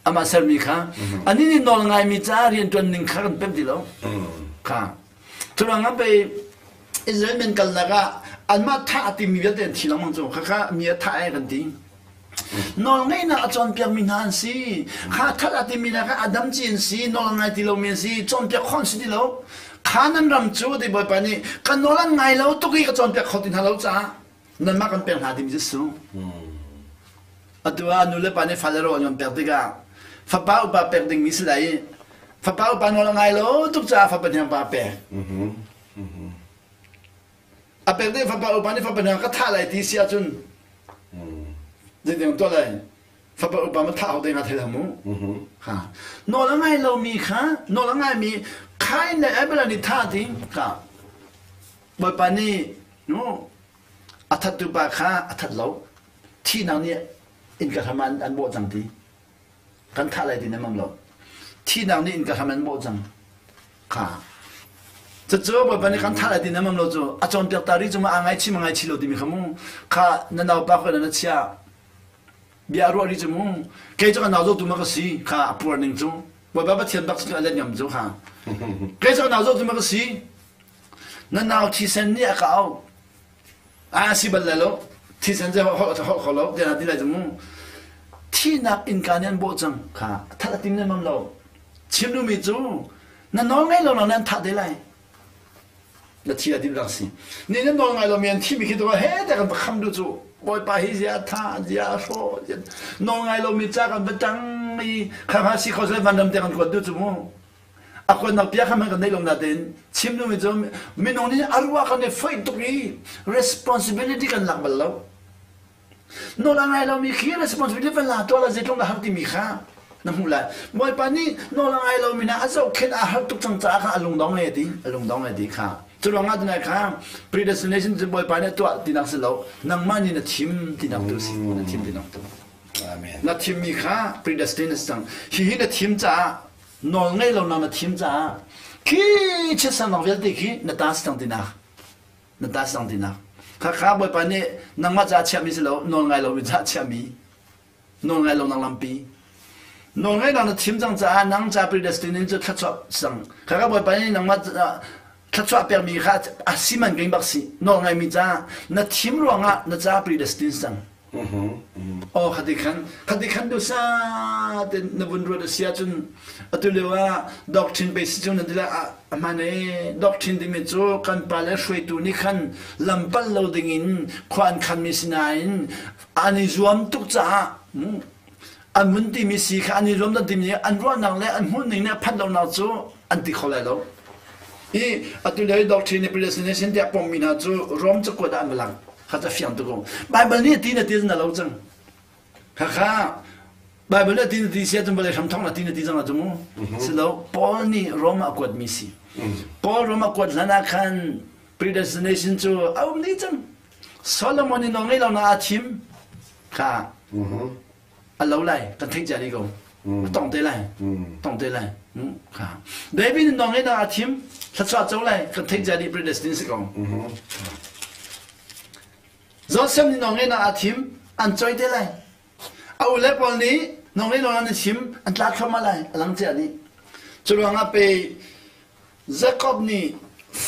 阿妈上米看，อันนี้弄ไงมีจ้าเรียนจนหนึ่งครั้งเป็นดีแล้วค่ะทุกอย่างไปอิสราเอลกันแล้วก็อันมาท่าที่มีเรื่องที่เรามองจงข้ามีท่าอะไรกันดีนอนไงนะจอนเปียกมีนานสิข้าท่าที่มีนะข้าอดัมจีนสินอนไงที่เรามีสิจอนเปียกคนสิที่เราข้านั้นรำจูที่บ่อยไปนี่กันนอนไงเราตุกี้ก็จอนเปียกคนที่เราจ้านั่นมากันเป็นหาที่มีสิอัตัวนู่นเลยไปนี่ฟ้าเรายอมเปียกดีกว่าฟ้าป้าอุปเปียกดิ่งมิสไลฟ้าป้าอุปนอนไงเราตุกจ้าฟ้าเป็นยังป้าเปียกอาเป็นได้ฟ้าป่าอุปานี่ฟ้าเป็นยังก็ท่าอะไรที่เสียจนเรื่องตัวอะไรฟ้าป่าอุปามันท่าเอาได้งาเทลามูค่ะนอนแล้วไงเรามีค่ะนอนแล้วไงมีใครในไอ้เวลานี้ท่าที่ค่ะบ่อยปานี่นู้อัฐตุปาค่ะอัฐเราที่นั่นเนี่ยอินกระทำอันโบจังที่กันท่าอะไรที่นั่นมั่งเราที่นั่นนี่อินกระทำอันโบจังค่ะจะเจอแบบนี้กันท่าอะไรที่นั่นมั่งเราจะอาจารย์เปียกตารีจะมาอ่างไอชิมังไอชิโลดีมีขมุข้านั่นเอาปากกันนั่นเชียบีอารัวรีจะมุ่งเกี่ยจะกันเอาตัวตัวมันก็สีข้าปวดหนึ่งจูแบบเทียนบักสิ่งอะไรอย่างจูข้าเกี่ยจะกันเอาตัวตัวมันก็สีนั่นเอาที่เส้นเนี่ยเขาสิบัลเลโลที่เส้นจะเขาโลเดี๋ยวนั่นที่ไรจะมุ่งที่นักอินการยันโบจังข้าท่าที่นั่นมั่งเราชิมดูมิจูนั่นน้องไงเรานั่นท่าได้ไรแล้วที่อะไรรักสินี่นั่นน้องไงเราเมียนที่มีคิดว่าเฮ้แต่กันคำดูจูบอยไปฮิเซียท่าเซียโฟน้องไงเรามีจากกันประจังมีข้าพสิเขาใช้วันดำแต่กันกดดูจูมั้งอาคนนักเปียกมันกันได้ลงนาเดนชิมดูมิจูมีน้องนี่อารวากันเนี่ยไฟตุกี responsibility กันหลักบัลลังน้องไงเรามีขี้ responsibility เป็นหลักตัวเราจะต้องหักที่มีค่านั่นหูละบอยปานี่น้องไงเรามีนะอาจจะเข็นอาหารตุกจังจ้าค่ะลงดองเลยดีลงดองเลยดีค่ะจุดว่างานไหนครับ predestination จะบ่อยไปเนี่ยตัวที่นักสิเรานั่งมันนี่นะทีมที่นักตัวสินะทีมที่นักตัวนะทีมมีค่ะ predestination ที่นะทีมจ้านอนไงเรานั่งนะทีมจ้าขี้เชื่อสันนักเวทีขี้นะตาสังที่นักนะตาสังที่นักข้าบ่อยไปเนี่ยนั่งมาจ้าเชื่อมีสิเรานอนไงเราไม่จ้าเชื่อมีนอนไงเรานั่งลำปีนอนไงเรานะทีมจ้านั่งจ้า predestination จะทัดชอบสังข้าบ่อยไปเนี่ยนั่งมาถ้าชอบเปียมีค่ะอาศิมันกินบักสิน้องไงมีจ้าณทีมรวงอ่ะณจ้า predestination โอ้ขัดขันดูซะแต่นบุญรู้เสียจนตัวเรียกว่า doctrine ไปสิจนนั่นแหละมันเอง doctrine ที่มีโจกันไปแล้วช่วยตัวนี้ขันลำพันเราดึงินควันขันมีสินายนอันนี้รวมทุกจ้าอันมันที่มีสีค่ะอันนี้รวมตั้งที่มีอันร้อนหนังและอันหุ่นหนึ่งเนี่ยพันเราหนาโจอันที่เขาเลยเราอีอัตุเลยด็อกทรีน predestination ที่ผมมีนะจูรวมจะกดอันบลังข้าจะฟังตัวกูไบเบิลนี่ที่นั่นที่นั่นเราจังข้าไบเบิลนี่ที่นั่นที่เสียจนไปเลยคำท่องนั่นที่นั่นที่จังเราจูมั้งสิเราพอนี่รวมกดมีสิพอรวมกดแล้วนะคัน predestination จูเอาไม่จังโซโลมอนนี่น้องให้เราหน้าทีมข้าอันเราเลยกันทิ้งใจดีกูต้องได้เลยต้องได้เลยค่ะเดวิดน้องให้เราทีมถ้าชอบเจ้าเลยกันทิ้งใจดี predestination กูโจเซฟนี่น้องให้เราทีมอันจอยได้เลยเอาเล็บวันนี้น้องให้เราในทีมอันลักเข้ามาเลยหลังจากนี้จุดว่างไปเจคอบนี่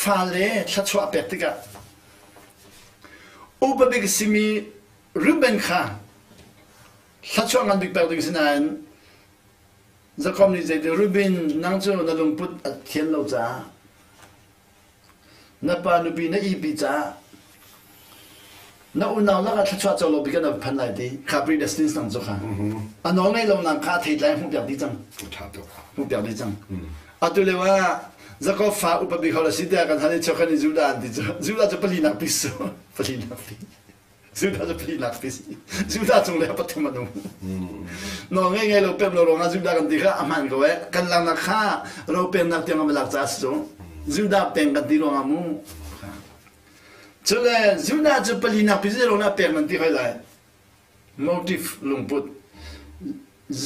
ฟาเลถ้าชอบเปิดติกะอุปบิกซิมีรูเบนค่ะถ้าชอบงานบิ๊กเปิดติกสินันจะคอมนี่จะรูบินนั่งจูนั่งลงพุทธเทียนเราจ้านับปานุบีนัอีปีจ้านักอุณาวแล้วก็ถ้าชอบจะเราบิกันแบบพันไหนดีขับรีเดสตินสังจุค่ะอันน้องในเรานั่งคาเทียนหุ่นเปียกดีจังหุ่นเปียกดีจังอันตัวเลยว่าจะก็ฟ้าอุปบิเขาเลยสิเดียกันท่านนี้ชอบกันจูดานดีจูดาจะผลิตนักพิษผลิตนักพิษจูดาจะผลิตนักพิษจูดาจงเลยปัตตานุ น้องไงเราเป็นเราลงอาจุดากันตีข้าอามันก็เว้กันหลังนักข้าเราเป็นนักเตียงมาหลักจัสโซจุดาเป็นกันตีลงอามูจุดเลยจุดาจะผลิตนักพิเศษลงนักเป็นมันตีใครเลย motive ลุงพุทธ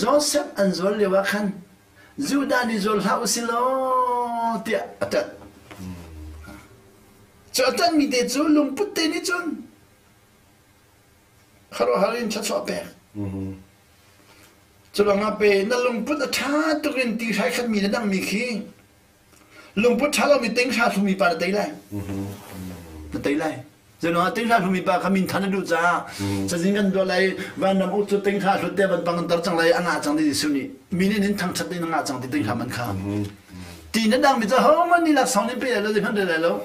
Joseph อันโจลเลวะขันจุดานี่โจลฮาอุสิโลเตียอัดจะอัดมีเดจูลุงพุทธนี่จนขารหารินชัดชอบเปะจะลองเอาไปนั่นลุงพุทธท้าตัวเรียนตีใช้ขันมีนั่นดังมีขี้ลุงพุทธท้าเรามีเต็งชาทุมีปาเตยไล่เตยไล่จะน้องเต็งชาทุมีปาขมินทันดูจ้าจะจริงกันตัวไรวันนั้นอุตเต็งชาสุดเดียบันปังกันตร์จังไรอันอาจังที่สุนีมีนี่ทั้งชัดในอาจังที่เต็งขามันข้ามตีนั่นดังมีจะเฮ้มันนี่หลักสองนี่เป็นอะไรที่พันเดียร์แล้ว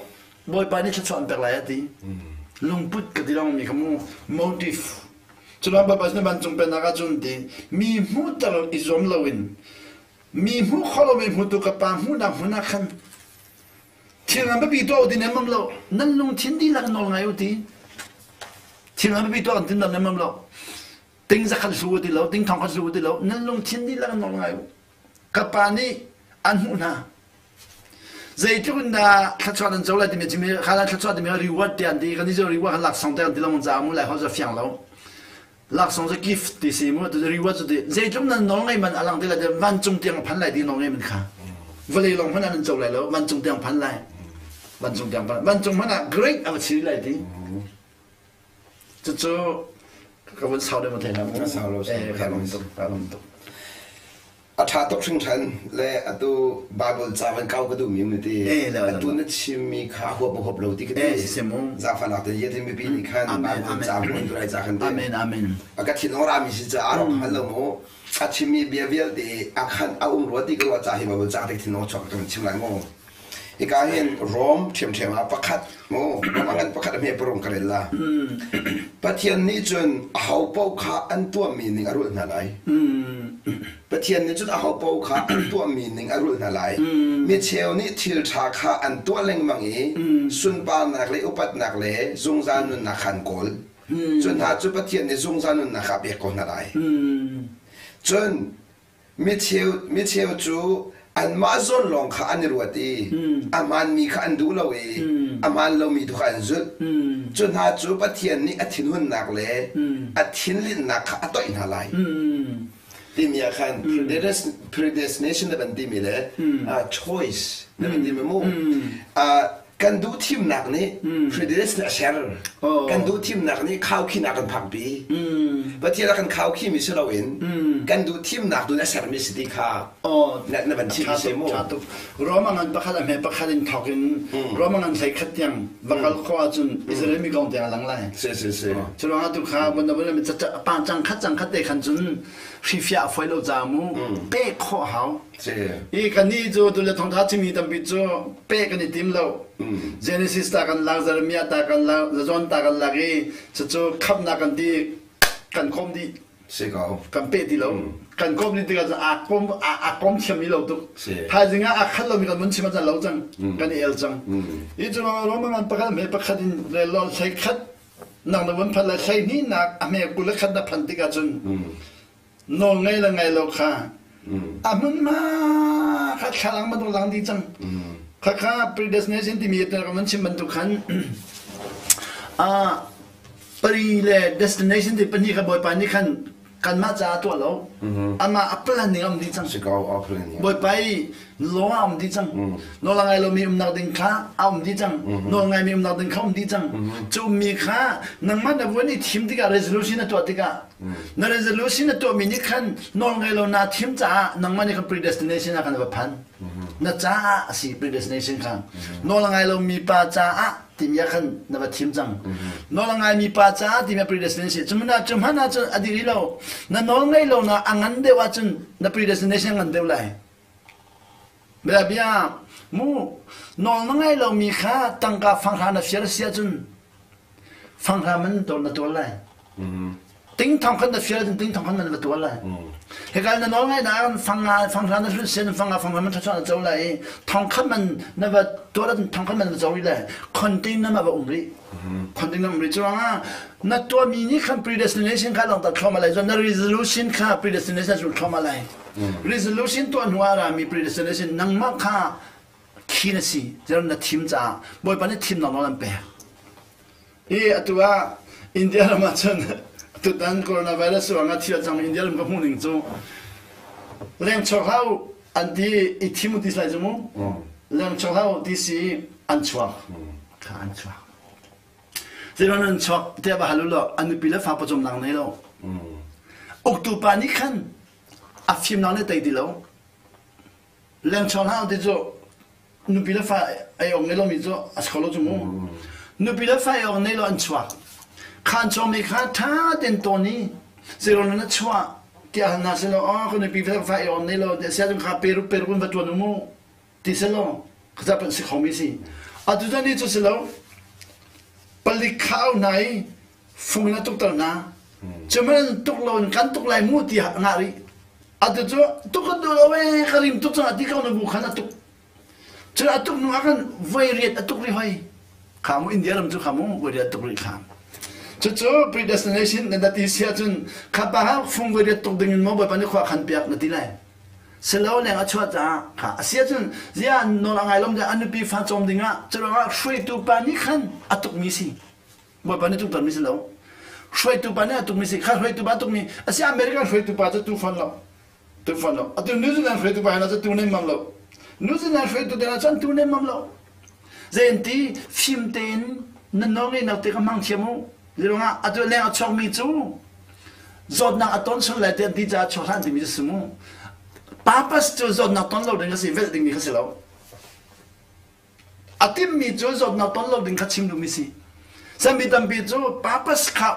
บอยปานี่ชัดชอบเป็นไรตีลุงพุทธก็ที่เรามีคำว่า motiveจุดนั้นแบบนี้มันจงเป็นนักจุนดีมีหูตลอดอิจอมลวินมีหูขลุ่มมีหูตุกปาหูนักหูนักขันที่นั่นไม่ปีตัวดีเนี่ยมันเรานั่นลุงทิ้งดีหลักนอนไงอยู่ดีที่นั่นไม่ปีตัวดีนั่นเนี่ยมันเราติ้งจะขัดสู้ดีเราติ้งทองขัดสู้ดีเรานั่นลุงทิ้งดีหลักนอนไงอยู่กับปานี่อันหูน่ะใจจุนดาขัดชอดันเจ้าเลยที่มีที่มีข้าราชการที่มีรีวอร์ดเดียนดีกันนี่จะรีวอร์ดหลักสองเดือนที่เรามันจะเอาอะไรเขาจะฟังเราหลักสองจะกิฟต์ที่สิมั้งจะรีวอร์ดจะดีใจจุนนั้นน้องไอ้มันอะไรที่เราจะวันจงเตียงพันไหลที่น้องไอ้มันค่ะวันนี้ลงพันนั้นเจ้าเลยแล้ววันจงเตียงพันไหลวันจงเตียงพันวันจงพันน่ะ great เอาชีวิตเลยที่จะเจอกับวันเสาร์ได้มาเท่านั้นมั้งครับลงตุกอาชาตกชิงชันและอัตุบาเบิลจาวันเก่าก็ดูมีมันดีอัตุนั่นชิมีขาหัวบกบเราที่ก็ได้จาฟันอัตยะที่มีปีนี้ขันบาเบิลจาวันตัวไรจาขันเต้อาเมนอากาศที่น้องรามีสิจะอารมณ์ฮัลโหลโมอาชิมีเบียเบียดีอาขันเอารัวที่ก็ว่าจะให้บาเบิลจาที่น้องชอบกันชิมไรโมอีกการเห็นรอมเทียมประคัดโมบางอันประคัดมีปรุงกันเลยล่ะประเทศนี้จนเอาเป้าขาอันตัวมีนิ่งอรุณอะไรประเทศนี้จนเอาเป้าขาอันตัวมีนิ่งอรุณอะไรมีเชลนี่ทิลชาขาอันตัวเล็งมังอีสุนปานักเลยอุปัตนักเลยจงจานุนนักขันกอลจนหาจุประเทศนี้จงจานุนนักขับเอกคนอะไรจนมีเชลจูอันมาซอนลงข้าอันรัวตีอามันมีข้าอันดูเราเออามันเรามีทุกอันจุดจนหาจูปะเทียนนี่อัฐินหุ่นหนักเลยอัฐินลิ้นหนักข้าอัตอินอะไรที่มีอาการ predestination นั่นเป็นที่มีเลย choice นั่นเป็นที่มีมุ่งกันดูทีมหนักนี่ predestination กันดูทีมหนักนี่ข้าวขี้หนักกันพักปีประเทศกันข้าวขี้มีเสลาวินกันดูทีมหนักดูนั่นเสร์มิสติข้านั่นเป็นที่มีเสมอรอมังอันประคัดเมย์ประคัดอินทอกินรอมังอันใช้ขัดยังบังคับข้อจุนอิสราเอลมีกองเตียงหลังไล่ฉลองอัตุข้าบนนั้นมันจะปานจังขัดเตะขันจุนฟิฟยาไฟโลจามูเป๊ะข้อเขาอีกันนี้จูตัวเล็กทองท้าที่มีตั้งปีจูเป๊ะกันนี่ทีมเราGenesis ตากันลากJeremiahตากันลากJohnตากันลากจะขับนักกันดีกันคมดีกันเป๊ะดีเรากันคมดีกันจะอากมเชื่อมีเราตุกถ้าจริงอ่ะขัดเรามีกันมันชิมันจะเราจังกันเอลจังอีจูเรามันประคัดไม่ประคัดเลยเราใช้ขัดนักนวันพันละใช้นี่นักอเมริกุลขัดนับพันติกาจนนอนไงละไงเราค่ะมันมาขัดขลังมันต้องหลังดีจังข้า predestination ที่มีแต่ก็มันชิมันทุกขันปริเล destination ที่เป็นนี่ขบวนไปนี่ขันกันมาจากตัวเรามาอัปลันนี่อมดีจังบอยไปล้ออมดีจังนอนไงเรามีนักดึงขาอมดีจังนอนไงมีนักดึงขาอมดีจังจูมีขานังมันแต่วันนี้ทีมที่กับ resolution ตัวที่กับนั่น resolution ตัวมีนี่ขันนอนไงเราหน้าทีมจ้านังมันนี่คือ predestination กันแบบพันน่าจ้าสิ predestination ขันนอนไงเรามีป้าจ้าที่มีขันนับทีมจังนอนไงมีป้าจ้าที่มี predestination จุมันจุอดีตเรานั่นนอนไงเราน่ะอังกันเดียวจุนนับ predestination กันเดียวเลยแบบนี้มูนอนไงเรามีค่าตั้งกับฟังหาหน้าเสียจุนฟังหามันตัวนั่นตัวอะไร tính thong khăn là phía trên tính thong khăn mình là tua lại cái cái nó nói ngay đã phăng ra nó xuyên phăng ra mình cho nó dấu lại thong khăn mình nó là tua là thong khăn mình là dấu lại còn tính nó mà vào ủng lý còn tính nó ủng lý cho nó tua mini khăn predestination khá lòng ta không mà lại cho nó resolution khá predestination rồi không mà lại resolution tua hoa là mi predestination năng mắc khá khi nó gì cho nên là team trả mỗi bạn ấy team nào nó làm bè tua India mà chân tụt tan coronavirus rồi ngắt thiệt trong India làm cái hung linh chú lên cho hao anh đi ít team đi lại chú lên cho hao đi si ăn chua ăn chua thế nên ăn chua thì bà halu lo anh bị lỡ phá bớt trong làng này lo October này khăn phim nào này tay đi lo lên cho hao thì cho nu bị lỡ phá ai ông này lo mi cho ascolo chú nu bị lỡ phá ông này lo ăn chua khăn cho mình khá thà đếnตัวนี้สิเราเนี่ยชัวที่อันนั้นสิเราคนในปีที่ฝ่ายอ่อนนี่เราเดี๋ยวเสียจงข้าเปรูเป็นวัตถุนมูที่สิเราก็จะเป็นสิ่งของมิสิอันที่นี้จะสิเราผลิตข้าวไหนฟุ้งนั้นตุกตระนะจะไม่ตุกเรากันตุกลายมูที่งารีอันที่จะตุกก็ดูเอาไว้คาริมตุกจะที่เขาในบุคคลนั้นตุกจะตุกนู้นกันไวเรียดตุกรีไว้ขามูอินเดียเราจะขามูไวเรียดตุกรีขามจู่ๆ predestination นั่นนาทีเสียจนข้าพเจ้าฟุ้งไปเรียนตกดึงมองไปปานนี้ขวาขันเปียกนาทีไหนเสร็จแล้วเนี่ยก็ชัวร์จ้าข้าเสียจนเสียนอนอะไรลมจะอันนี้ปีฟันจมดิ่งอ่ะจะร้องช่วยตัวปานนี้ขันอัตุกมิสิมองปานนี้ตุกตันมิสิแล้วช่วยตัวปานนี้อัตุกมิสิข้าช่วยตัวปานตุกมิเสียอเมริกันช่วยตัวปานจะตัวฟันแล้วอัตุนิวซีแลนด์ช่วยตัวปานจะตัวเนี่ยมั่งแล้วนิวซีแลนด์ช่วยตัวเดียวจะตัวเนี่ยมั่งแล้วเจนที่ฟิล์มเต้นนั่นน้องนี่นักเตะกำลังเชี่ยวเรื่องอ่ะอันตัวเลี้ยงอัดช่องมีจูจดนักอัดต้นชนเลยเดี๋ยวที่จะช่วยท่านที่มีสมุป้าปัสจูจดนักต้นเราดึงก็สิเวทดึงนี่ก็สิแล้วอันที่มีจูจดนักต้นเราดึงก็ชิมดูมิสิสามีตั้มปีจูป้าปัสขับ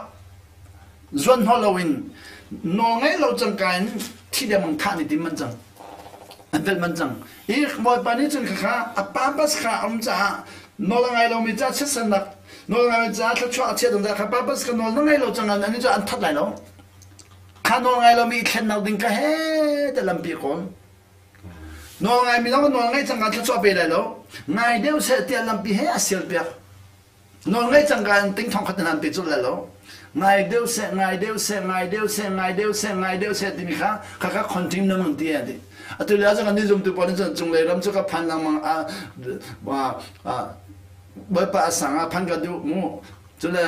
จวนฮอลโลวีนน้องไอ้เราจังการที่เดียวมันท่านี่ที่มันจังอันเป็นมันจังอีกบ่อยปานนี้จนข้าป้าปัสขับอมจ่าน้องไอ้เรามีจ่าเช็ดสนักน้องไอ้จ้าถ้าช่วยเชื่อตรงนั้นครับป้าสกันน้องไอ้เราจังอันนี้จะอันทัดไหนเนาะข้าน้องไอ้เรามีแค่นาวดิ้งก็เฮ้แต่ลำปีก่อนน้องไอ้มีน้องไอ้จังกันถ้าช่วยไปได้แล้วไงเดียวเสียแต่ลำปีเฮ้เสียเปียกน้องไอ้จังกันติ้งทองขัดนันปีจุดแล้วไงเดียวเสียที่มีข้าคอนติเนียมันที่อะไรอันตัวเลี้ยงจังกันนี่จงตัวปนจงเลยรำจุกพันลังมังว่าบ่ปะสังพันกระดูมูจุดละ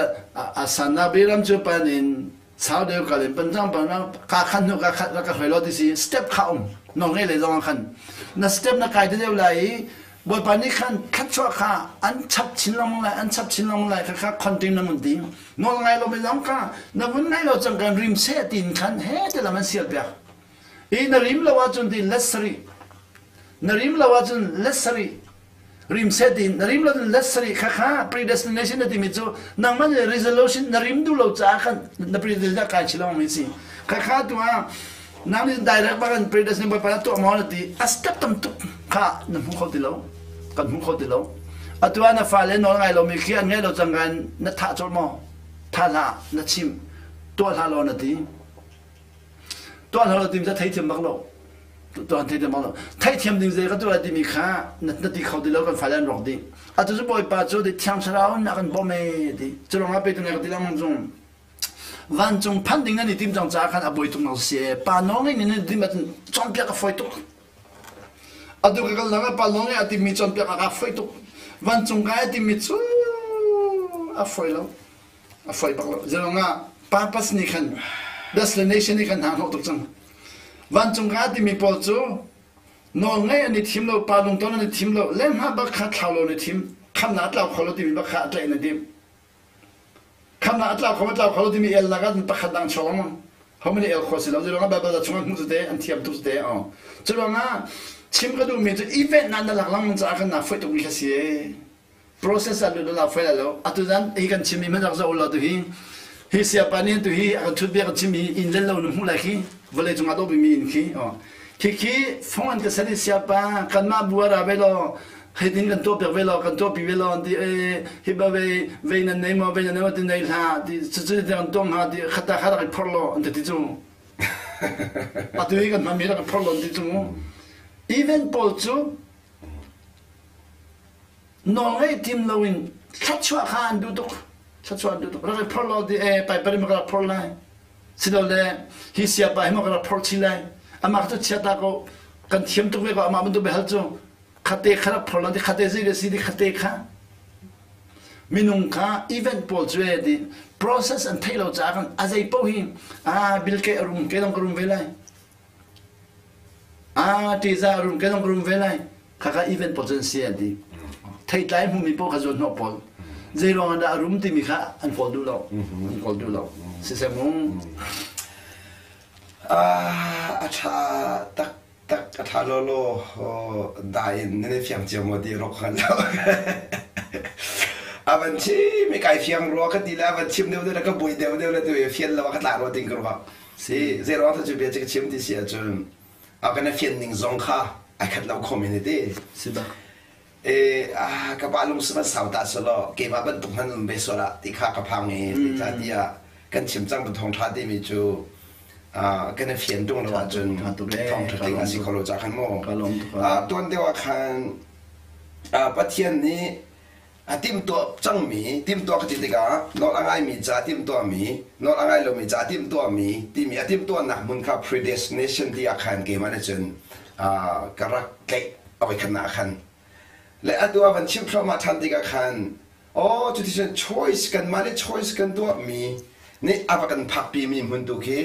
สันนาเบรัมจุปานินสาวเดียวกันเลยเป็นจังเป็นนั้นกาขันนูกาขันแล้วก็เหลือที่สิสเต็ปข้าวน้องเอ๋เลยจังขันนั่นสเต็ปนักไก่เดียวเลยบ่ปานี่ขันคัดชัวข้าอันชับชินลงเลยข้าคอนติเนียมันดีน้องไงเราไม่ร้องข้านั่นวันไงเราจังกันริมเสียตินขันเฮ้แต่ละมันเสียเปียกนริมเราว่าจุนดีเลสรีนริมเราว่าจุนเลสรีริมเซตินริมเราเลสรีข้า predestination นั่นที่มีจูนั่งมัน resolution นริมดูเราจ้ากันนั่น predestination การชิลองมิสิข้าตัวนั่งนี่ direct บ้าง predestination ไปแล้วตัวมอลตีอัสตับตั้มตุกข้านั่นมุ่งเข้าตีเรากันมุ่งเข้าตีเราตัวนั่นฟ้าเล่นน้องไงเรามีเขียนไงเราจังกันนั่นท่าจดมอท่าละนั่นชิมตัวท่าเรานั่นทีตัวท่าเราทีมจะไทยเทียมบักเราตัวอันที่เดียวมั้งไทยเทียมดึงเจก็ตัวอะไรที่มีค่านั่นที่เขาดีแล้วกันฝ่ายนั้นรอดีอาจจะบ่อยป่าจูที่เทียมชราวนนักบ่ไม่ดีจะลองเอาไปตรงไหนก็ที่เรามั่งจงวันจงพันดิ่งนั่นนี่ทีมจังจ้ากันบ่อยตรงนั้นเสียป่าน้องนี่ทีมมันจอมเปียกก็ไฟตุกอาจจะก็แล้วป่าน้องนี่ทีมมีจอมเปียกก็ไฟตุกวันจงก็ทีมมีจูไฟแล้วไฟปักแล้วจะลองเอาป่าปัสนี่กัน destination นี่กันหาหกตุกจังวันจงกาที่มีปอจูน้องไงอันนี้ทีมเราปาลงต้นอันนี้ทีมเราเล่มหาบักขาข่าวเราในทีมคำนัดเราเขาเราที่มีบักขาใจในทีมคำนัดเราเขาที่มีเอลลักษณ์บักขาดังชองเขาไม่ได้เอลโคสิเราจะลองแบบแบบชงมุสเตอันเทียมทุสเตอ๋อจะลองทีมก็ดูมีจะอีเวนต์นั้นหลักหลังมันจะอากันนับไฟตรงนี้แค่ process อะไรเรานับไฟแล้วอันนั้นอีกันทีมมันจะเอาเราตัวฮีเสียปานี่ตัวฮีอันชุดเบียร์ทีมอินเล่นเราหนุ่มอะไรฮีวันเลยจงอาตัวไปมีอินคีอ๋อคีฟงอันก็เสด็จเสียปากันมาบัวราเบล ให้ดิ้งกันตัวเปียกเวลากันตัวปีเวลาที่ฮิบะเวนันเนมที่ไหนล่ะที่สุดๆกันตัวมาที่ขัดกันพอลอันที่จู่ปัจจุบันกันมามีแล้วกันพอลอันที่จู่อีเวนต์พอลจู่น้องไอ้ทีมเราอินชัดชัวร์ขันดูตุกชัดชัวร์ดูตุกแล้วก็พอลที่ไปไปมันก็พอลเลยสิเราเลยฮิเสียไปมันก็พอลชิเลยอามาตุเชียตาก็กันเทียมตุกเวก็อามามันตุเบลจู่ขัดเตะขนาดพอลที่ขัดเตะสิเดสิที่ขัดเตะข้ามินุงข้าอีเวนต์พอลจู่ที่ process อันที่เราจะกันอาศัยพวกหิมบิลเกอรุมเกต้องกรุมเวลัยที่จะอรุมเกต้องกรุมเวลัยข้าก็อีเวนต์พอลจนเสียดีไทยไทยมุ่งมีพวกขจรนอพอลเจริญอันดารุมที่มีข้าอันพอลดูเราอันพอลดูเราสิ่งสมุนอาชาตักทาโลโลได้ในเฟียงเจียวมดีรกขันแล้ววันที่ไม่ไกลเฟียงรัวก็ดีแล้ววันชิมเดียวแล้วก็บุยเดียวแล้วตัวเฟียนแล้วก็ตารัวติงกรัวสิเจริญถ้าจะเบียดจะชิมที่เสียจนกันเฟียนหนึ่งสองค่ะไอ้ขัดเราคอมมิวนิตี้สิบ้ากับบ้านลุงสมัยสาวตาสโลเก็บมาบรรทุกมันไปสระที่ข้ากระพังเองที่ท่าที่กันชิมจังบรรทุกท่าที่มีจูกันเฟียนตรงระหว่างจนท่องถึงอาศิคโลจากขันโมตัวเดียวกันประเทศนี้ทีมตัวจังมีทีมตัวกติกานอกอะไรมีจ่าทีมตัวมีนอกอะไรเรามีจ่าทีมตัวมีทีมตัวหนักมุนค่ะ predestination ที่อาคารเกมมันจนกระเกะเอาไปขนาดขันและตัววันชิมพระมาทันติกาคันจุดที่ฉัน choice กันมาได้ choice กันตัวมีนี่อาบกันพักปีมีมุนตุกี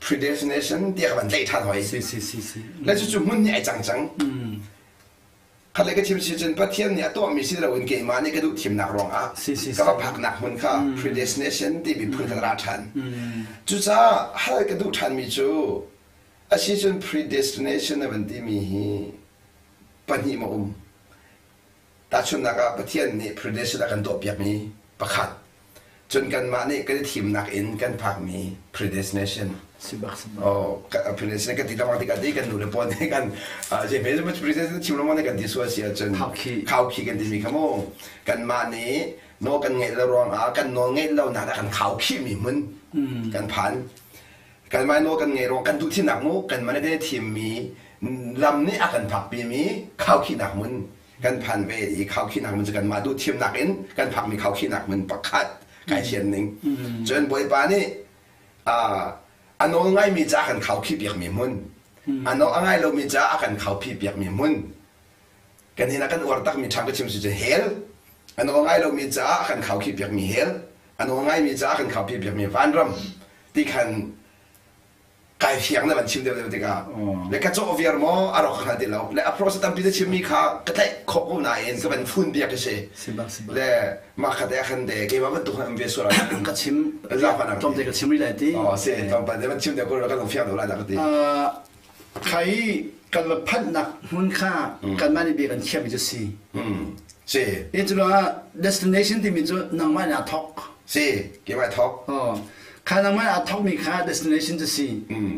predestination ที่อาบันเล่ทันหอยและจุดมุนใหญ่จังขันเลยก็ชิมชิมประเทศเนี่ยตัวมีสิ่งเราเห็นเกมานี่ก็ดูทีมนักร้องก็ว่าพักหนักมุนค่ะ predestination ที่มีพื้นฐานราชันจุดจ้าให้ก็ดูทันมีจูอาชีพ predestination ในวันที่มีปัญหามาแต่ชุนนักประเทศนี้ predestination กันตัวเปียกมีประคัดจนกันมานี่ก็ได้ทีมนักอินกันพักมี predestination predestination กันที่เรามาที่กันที่กันหนูเลยปนกันเจ็บเป็นมัน predestination ชิมเรามาในกันที่ส่วนเสียจนเข้าขี้กันที่มีขโมยกันมานี้โนกันเงี้ยเรารองกันโนเงี้ยเราหนากันเข้าขี้มีมันกันผ่านกันมาโนกันเงี้ยรองกันทุกที่หนักมุกันมาได้ทีมมีลำนี้อากันพักปีมีเข้าขี้หนักมันกันผ่านไปอีกเขาขี้หนักมันจะกันมาดูทีมหนักเองกันผักมีเขาขี้หนักมันประคัดไก่เชียนหนึ่งจนบ่อยปานี่อันน้องง่ายมีจ้ากันเขาขี้เปียกมีมุนอันน้องง่ายเรามีจ้ากันเขาพี่เปียกมีมุนกันเห็นกันอวดตักมีทางก็ชิมสุดจะเฮลอันน้องง่ายเรามีจ้ากันเขาขี้เปียกมีเฮลอันน้องง่ายมีจ้ากันเขาพี่เปียกมีฟันรำที่คันไก่เฟียงนั่นมันชิมเดียวดีกันแล้วก็โจวิอาร์มออารมณ์ขนาดเดียวแล้วอัพโรสตัมปีจะชิมมีข้าก็ได้ขบวนายเองก็เป็นฝุ่นเบียกเฉยแล้วมาขัดแย้งกันเด็กเกี่ยวกับตัวมันเวสุราก็ชิมตอนเด็กก็ชิมไม่ได้ที่ใช่ตอนปัจจุบันชิมเดียวก็เราก็ต้องเฟียงตัวละนักที่ใครกันมาพันนักมุ่งค่ากันมาในเบียกันเชื่อมจะสิใช่นี่จุดว่า destination ที่มีจุดนั่งมาในท็อกใช่เกี่ยวกับท็อกข้านั่งมาท็อกมีค่า destination จะสิ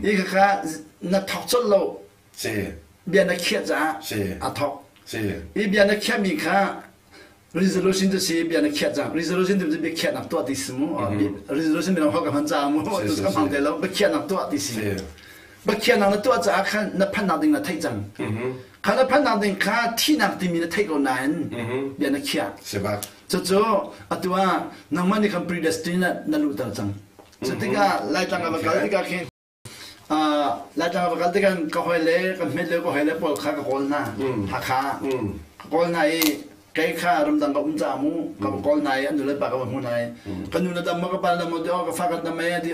อีกค่านักท็อกจุดโลใช่เบียนนักเขียนจ้าท็อกใช่อีเบียนนักเขียนมีค่า resolution จะสิเบียนนักเขียนจ้า resolution ที่จะเบียนเขียนนักตัวที่สมุresolutionเป็นของกับมันจ้ามุตัวกับมันเดียวเบียนเขียนนักตัวที่สิเบียนเขียนนักตัวจ้าข้านักพันนักดิ่งนักไทยจังข้านักพันนักดิ่งข้าที่นักดิ่งมีนักไทยก็นานเบียนนักเขียนใช่ปะจู่ๆตัวนักมันนี่คำ predestined นั่นรู้ตัวจังสุดที่ก็ไล่จังกับกันที่ก็แค่ไล่จังกับกันที่กันก็หอยเล่กันเม็ดเล่ก็หอยเล่ปวดขากับคนน่ะหักขาคนไหนใกล้ขารำดังกับอุ้งจามูกับคนไหนอันนู้นเลยปากกับหัวไหนกันนู้นดำมันก็ปานดำมันเดียวก็ฟักกันดำไม่ที่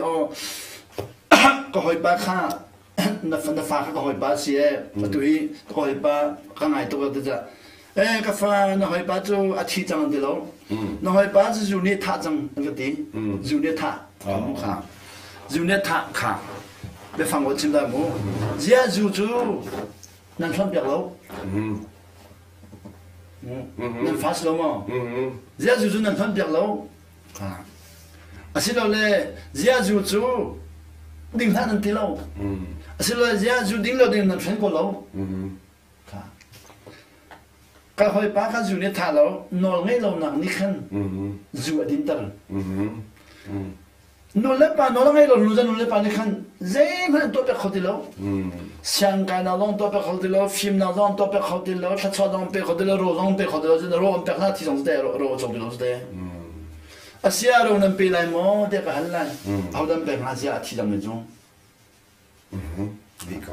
ก็หอยปากขานับฟันนับฟักก็หอยปากเสียมาตุยก็หอยปากข้างในตัวก็จะก็ฟังนักหอยปากจู่อาทิตย์จังเดียวนักหอยปากจู่นี่ท่าจังนั่นก็ดีจู่นี่ท่ามุขาจู่เนี่ยท่าขาไปฟังว่าชิมได้มั้งเจ้าจู่นั่นชอบเปียกแล้วนั่นฟาสแล้วมั้งเจ้าจู่นั่นชอบเปียกแล้วอาศัยเราเลยเจ้าจู่ดิ่งท่านั่นตีแล้วอาศัยเราเจ้าจู่ดิ่งเราดิ่งนั่นเพ่งก็แล้วอา ก็คอยป้าข้าอยู่เนี่ยท่าเรานอนให้เราหนังนี่ขันอยู่อดินตร์นอนเล็บปานอนให้เรารู้จักนอนเล็บปานนี่ขันเจ้ามันตัวเป็นคนที่เราเสียงการนอนตัวเป็นคนที่เราฟิล์มนอนตัวเป็นคนที่เราทัศน์นอนเป็นคนที่เราโรนเป็นคนที่เราจะโรนเป็นหน้าที่สองสเตย์โรจงเป็นสเตย์อาเซียโรนเป็นอะไรมั้งเด็กหันหลังเขาดันเป็นอาเซียที่จังไม่จง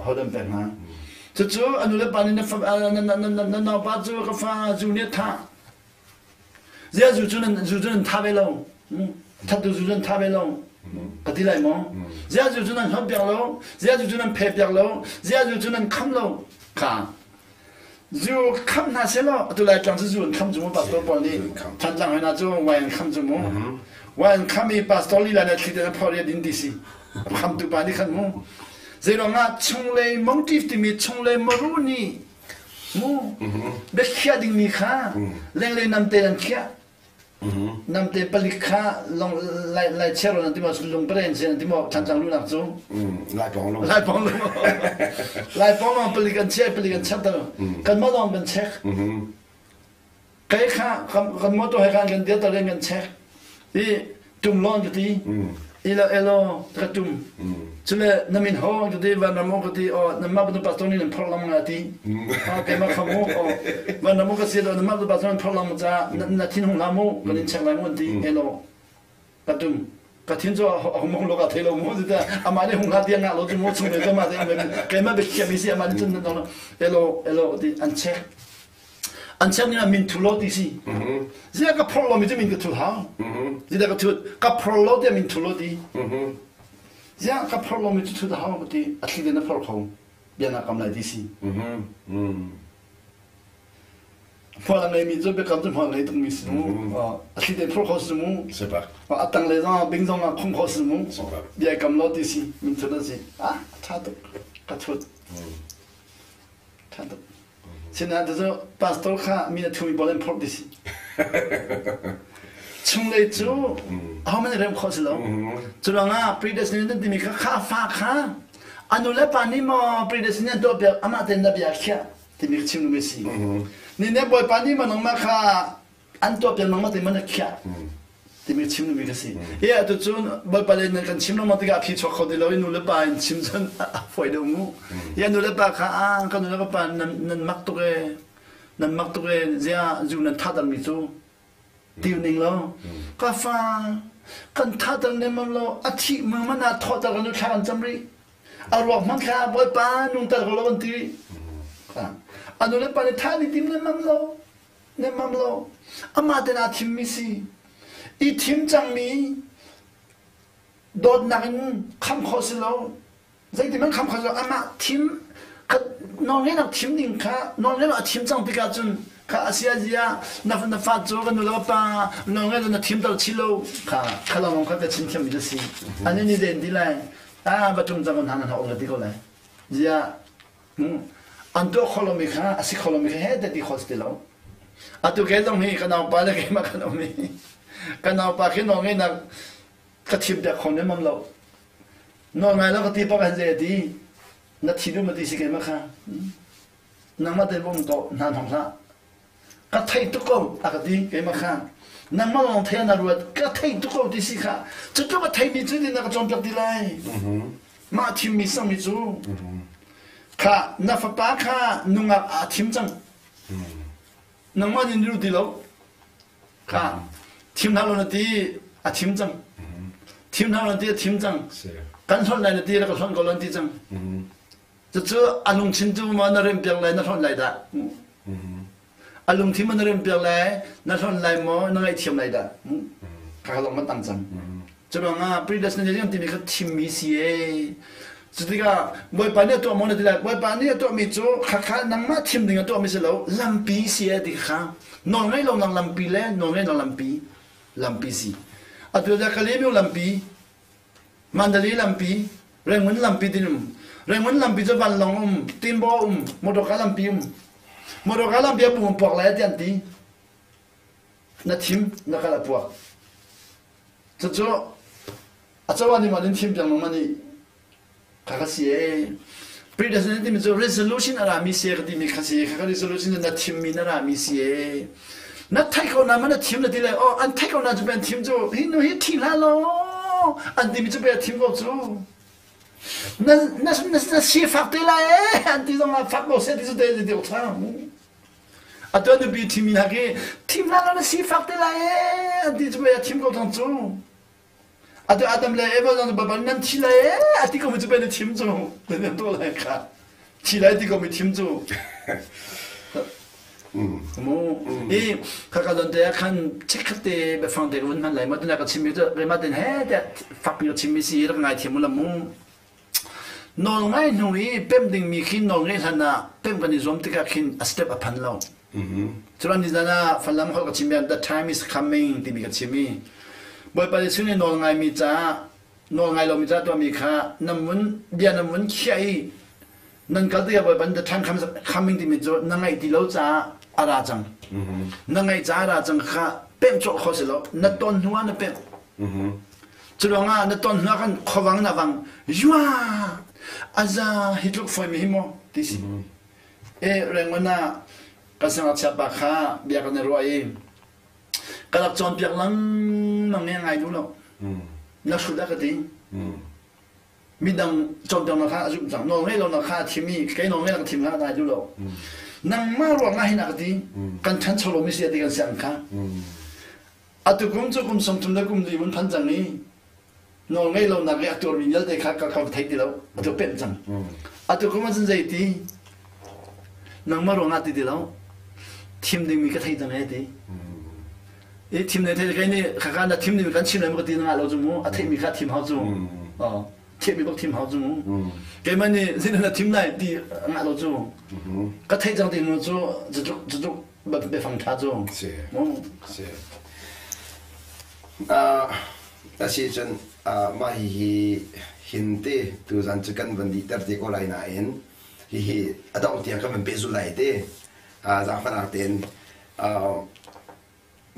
เขาดันเป็นฮะจู่ๆอันนู้นปานนี่นั่นป้าจู่ก็ฟ้าจู่เนี่ยท่าเจ้าจู่นั่นท่าไปแล้วท่าจู่นั่นท่าไปแล้วก็ที่ไรมั้งเจ้าจู่นั่นหับเปียกแล้วเจ้าจู่นั่นเพเปียกแล้วเจ้าจู่นั่นคำแล้วค่ะจู่คำน่าเสียแล้วตัวไรจังจู่คำจู่มั้งปัสตอร์ปอนนี่ท่านจังให้น่าจู่วันคำจู่มั้งวันคำมีปัสตอร์ลีลาเนี่ยคิดว่าพอเรียนดิสิคำตัวปานนี่ขันมั้งเจ้าง่ะชงเลยมองทิฟที่มีชงเลยมารุนี่มูเบ็ดขี้ดิ่งมีข้าเล่นเลยน้ำเตลันขี้น้ำเตปลิข้าลงไล่เชื่อเราที่มาลงเปรนเช่นที่มาทันจังรู้นักจู่ไล่ปองลงไล่ปองมาปลิกันเชื่อปลิกันชัดตัวกันมาลองกันเช็คใครข้ากันมาตัวให้กันเดียวตัวเล่นกันเช็คที่จุ่มร้อนอยู่ที่เอโลกระจุ่มจุดเลยน้ำมินห้องก็ดีวันน้ำมันก็ดีอ๋อน้ำมันเป็นปัสตอนี่น้ำพอลำงาดีอ๋อแกมาขโมยอ๋อวันน้ำมันก็เสียแล้วน้ำมันเป็นปัสตอนี่พอลำจ้านาทีหงลามูก็นินเช็คลายมันดีเอโลกระจุ่มกระทิ้งจ้าหงมงโลกาเทโลมูจิตาอามาได้หงลาเดียงอ่ะเราจะมูชุ่มเลยก็มาได้แกมาเป็นเขียมิสิอามาได้จุดนั้นเนาะเอโลดีอันเช็คนี่มันมินทุโลดีสิเจ้าก็พอลำมิจะมินก็ทุลหาเจ้าก็ทุก็พอลเดียมินทุโลดีเจ้าก็พอลงมิจุดหาวก็ที่อาทิตย์นั้นพอเขาเบียนกำไรดีสิพอเราไม่มีจุดเป็นคำจุดพอเราต้องมีสมุอาทิตย์นั้นพอเขาสมุอาตั้งเลยจ้าบิงจงอ่ะคงเขาสมุเบียกำไรดีสิมิจุดนั้นสิท่าตุกระทุดท่าตุฉะนั้นถ้าจะปัสตอร์ข้ามีทุ่มบอลเล่นพอดีสิช่วงเลยจู่เขาไม่ได้เริ่มข้อสิแล้วจู่เราง่ะ predestination ที่มีข้าฟ้าข้าอันนู้นแล้วปานนี้มา predestination ตัวเบียอามาเต็นระเบียขี้ที่มีชิมนุไม่สินี่เนี่ยบ่อยปานนี้มันน้องมาข้าอันตัวเบียน้องมาเต็นมันขี้ที่มีชิมนุไม่สิเฮ้ยตัวจู่บ่อยปานนี้กันชิมน้องมาที่กับพี่ชอบเขาเดี๋ยวเรานู้นแล้วปานชิมจนฝ่ายเดียวงูเฮ้ยนู้นแล้วปานข้ากันนู้นแล้วปานนั่นมักตัวเจ้าจู่นั่นท่าดังมิจู่ดีนิ่งแล้วก็ฟังกันท่าตรงนี้มันแล้วอาทิตย์มึงมันน่าทอดตะกันดูแค่กันจำรีอารมณ์มันแค่บ่อยปานุ่งตะกันแล้วกันทีอันนู้นเลยปานท่านี่ทีมเนี่ยมันแล้วอามาเดินอาทีมมิสิอีทีมจังมีโดดนักคำข้อสิแล้วใจที่มันคำข้อสิอามาทีมก็น้องเล่นทีมหนึ่งค่ะน้องเล่นทีมจังพิการจนข้าอาเซียจีน่าฟัดโจ้กันดูแล้วป่ะน้องเล่นทีมตลอดชิโร่ข้าเราลองข้าก็ชิมเทียมมิดสิอันนี้นี่เด่นดีเลยบัตรจังกันหันหัวกันดีก็เลยจีอันตัวโคลอมบิค่ะอาศัยโคลอมบิค่ะเฮ้ยแต่ที่โคสติแล้วอันตัวแกต้องมีกันเอาไปแล้วแกมากันเอามีกันเอาไปแค่น้องเล่นก็ทีมเด็กคนนี้มันเราน้องไงแล้วก็ทีมประกันเจดีนัดทีดูมาดีสิแกมาค่ะนั่งมาเดินบนโต๊ะนั่งทำซะก็ไทยทุกคนอากาศดีแกมาค่ะนั่งมาลองเทียนอะไรก็ไทยทุกคนดีสิค่ะจุดก็ไทยมีจุดที่นักจอมจักดีเลยมาทีมมีสังมีจูค่ะนับฟ้าค่ะนุ่งอาทีมจังนั่งมาดินรู้ดีแล้วค่ะทีมนั้นเราดีอาทีมจังทีมนั้นเราดีทีมจังกันส่วนไหนดีแล้วก็ส่วนก็เราดีจังจู่ๆอารมณ์ชินจูมันเริ่มเปลี่ยนเลยนั่นส่วนไหนได้อารมณ์ที่มันเริ่มเปลี่ยนเลยนั่นส่วนไหนมั้งนั่นไอ้ทีมไหนได้ข้าลองมาตั้งจังจู่ๆงั้น predestination ที่มีก็ทีมมีสิเอจุดที่ก็บ่อยปานนี้ตัวมันได้บ่อยปานนี้ตัวมีจู่ข้านั่งมาทีมหนึ่งตัวมีสิแล้วลำปีสิเอดีค่ะน้องไงเรานั่งลำปีเลยน้องไงนั่งลำปีสิอันตัวจะกลีมิวลำปีมันดลีลำปีเรื่องมันลำปีดินเรื่องมันลำปีจะวันลงตีนบ่มดกาลำปีมดกาลำปีปุ่มปอกไหลเตียนตีนัดทีมนักการปวกจู่ๆอาจจะวันนี้มาเล่นทีมจังมันนี่ข้าเสีย predestination ที่มี resolution อะไรมีเสียก็ที่มีข้อเสียก็ resolution นั่นทีมมีนั่นมีเสียนั่นไทยเขานั่นมันทีมนั่นที่เลยอ๋ออันไทยเขานั่นจะเป็นทีมจู่ฮิโนฮิทีมละล้ออันที่มีจะเป็นทีมก็จู่นั่นเสียฝักที่เลยอันที่ต้องมาฝักบอกเสียที่สุดเดี๋ยวทั้งอันตัวนี้เป็นทีมมีนักทีมละล้อนั่นเสียฝักที่เลยอันที่จะเป็นทีมก็ทั้งจู่อันตัวอาดัมเลยเอวนั่นแบบนั่นที่เลยอันที่ก็มันจะเป็นทีมจู่เป็นตัวอะไรครับที่เลยที่ก็มีทีมจู่이 가까운데 약간 체크 때 배放때 원만来嘛，那个前面就来嘛，但係的發表前面是那個愛聽冇啦冇，弄愛弄伊變定咪去弄伊睇那變個你做唔得個去 a step up 盤咯，就讓你在那發諗好個前面 the time is coming 啲咪個前面，冇把你出嚟弄愛咪咋，弄愛咯咪咋多咪卡，那門邊那門起，能搞到有冇把 the time coming 啲咪做，能愛啲老咋。อาจังนั่งไงจ้าอาจังข้าเป็นโจข้อสิแล้วนัดต้นหัวนัดเป็นจุดว่านัดต้นหัวกันขวังนับวังยัวอาจจะฮิตลุกไฟมีหิมะที่สิเรื่องวันน่ะกันสังเกตปากข้าเบียกันในรวยกันรับจอมเปียกลังนั่งยังไงดูแล้วนักสุดแล้วก็ดีมีดังจอมเปียกนักข้าจุดจังน้องให้เรานักข้าทีมีแกน้องให้เราทีมข้าได้ดูแล้วนั่งมาหลวงง่ายนักดีกันฉันชอบมิเสียดีกันเสียงข้าอัตุกุมจุกุมสมทุนนักุมดีมันพันจังนี้น้องให้เรานักอัตุริยัลเด็กข้าเขาไทยดีแล้วอัตุเป็นจังอัตุกุมมันจะใจดีนั่งมาหลวงง่ายดีแล้วทีมนี้มีก็ไทยจังไงดีทีมนี้ไทยกันนี่ข้ากันทีมนี้มีกันชิมเลยมันก็ดีนะเราจุ่มอัตุมีข้าทีมเขาจุ่มอ๋อทีมมีพวกทีมเขาจุ่มแกมันนี่สิ่งนั้นทีมไหนดีงานเราจุ่มก็ไทยจังดีเราจุ่มจะแบบไปฟังท่าจุ่ม是是但是真มาหินเตตูจันจะกันวันดีแต่ที่ก็ไล่นายเห็นฮิอดองเตียงก็มันเป็นสุไลเตจากฝรั่งเต็น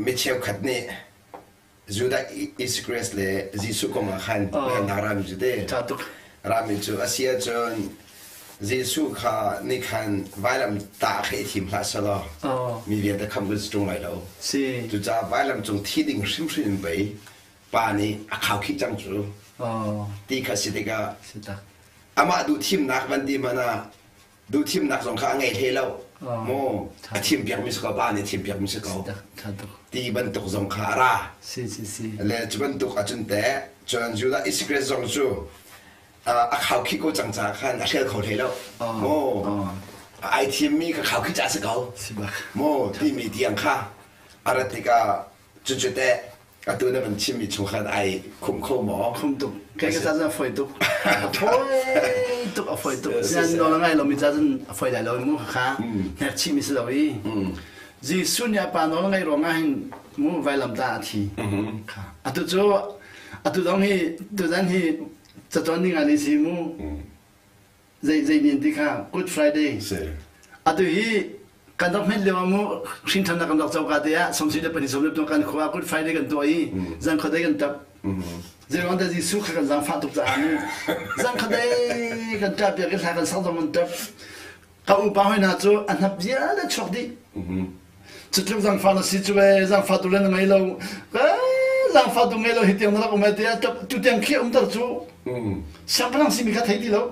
มิเชลขัดเนี่ยจูดาอิสเกรสเลยจิสุก็มาขันเป็นนารามจุดเดรามิจูอาเซียจนจิสุข้านี่ขันไว้ลำตาให้ทีมพลาสลอมีเวียนแต่คำกุศลตรงไหนแล้วจุดจะไว้ลำจงที่ดิ่งชิมชิมไปป่านี้ข่าวคิดจังจูตีข้าสิติกาอามาดูทีมนักวันดีมานะดูทีมนักสงครามไงเทแล้วโมทีมเปียกมิสกาบ้านนี่ทีมเปียกมิสกาตีบรรทุกสงครามแล้วจะบรรทุกอาจนแต่จนจุดอิสเกรสงจูข่าวคิดก็จังจ้าขันอาเชื่อเขาเทแล้วโมไอทีมมีข่าวคิดจ้าสกาโมที่มีเตียงข้าอะไรที่ก็จุดแต่ก็ตัวนั้นมันชิมีช่วงขันไอคุมเข้าหมอคุมตุกแค่ก็จะไฟตุกโอ้ยตุกเอาไฟตุกฉะนั้นเราไงเรามีจะไฟได้เรามู่ข้าเนี่ยชิมีสิเราอีจีสุนยาปานเราไงเราไงมู่ไฟลำตาทีค่ะตัวโจตัวต้องให้ตัวนั้นให้จะตอนนี้งานนี้สิมู่ใจเย็นดีค่ะ Good Friday ตัวที่การต้องเห็นเรื่องมู่สิ่งที่นักการเจ้ากันเดียสมศิษย์เป็นสมเด็จตัวกันขวา Good Friday กันตัวอีจังเขาได้กันตับเรื่องนั้นที่สุขกันจังฟ้าตุกจามู่จังเขาได้กันจับอย่างกันทางกันสังสรรค์ตับเขาอุปาให้นาจูอันนับเยอะเลยชอบดีจุดที่จังฟ้าเราสิจูเอจังฟ้าตัวเล่นไงเราจังฟ้าตัวไงเราเห็นอย่างนั้นเราไม่ได้ตับจุดอย่างเขี้ยวตัดจูช่างพลังสิมีกันไทยดีแล้ว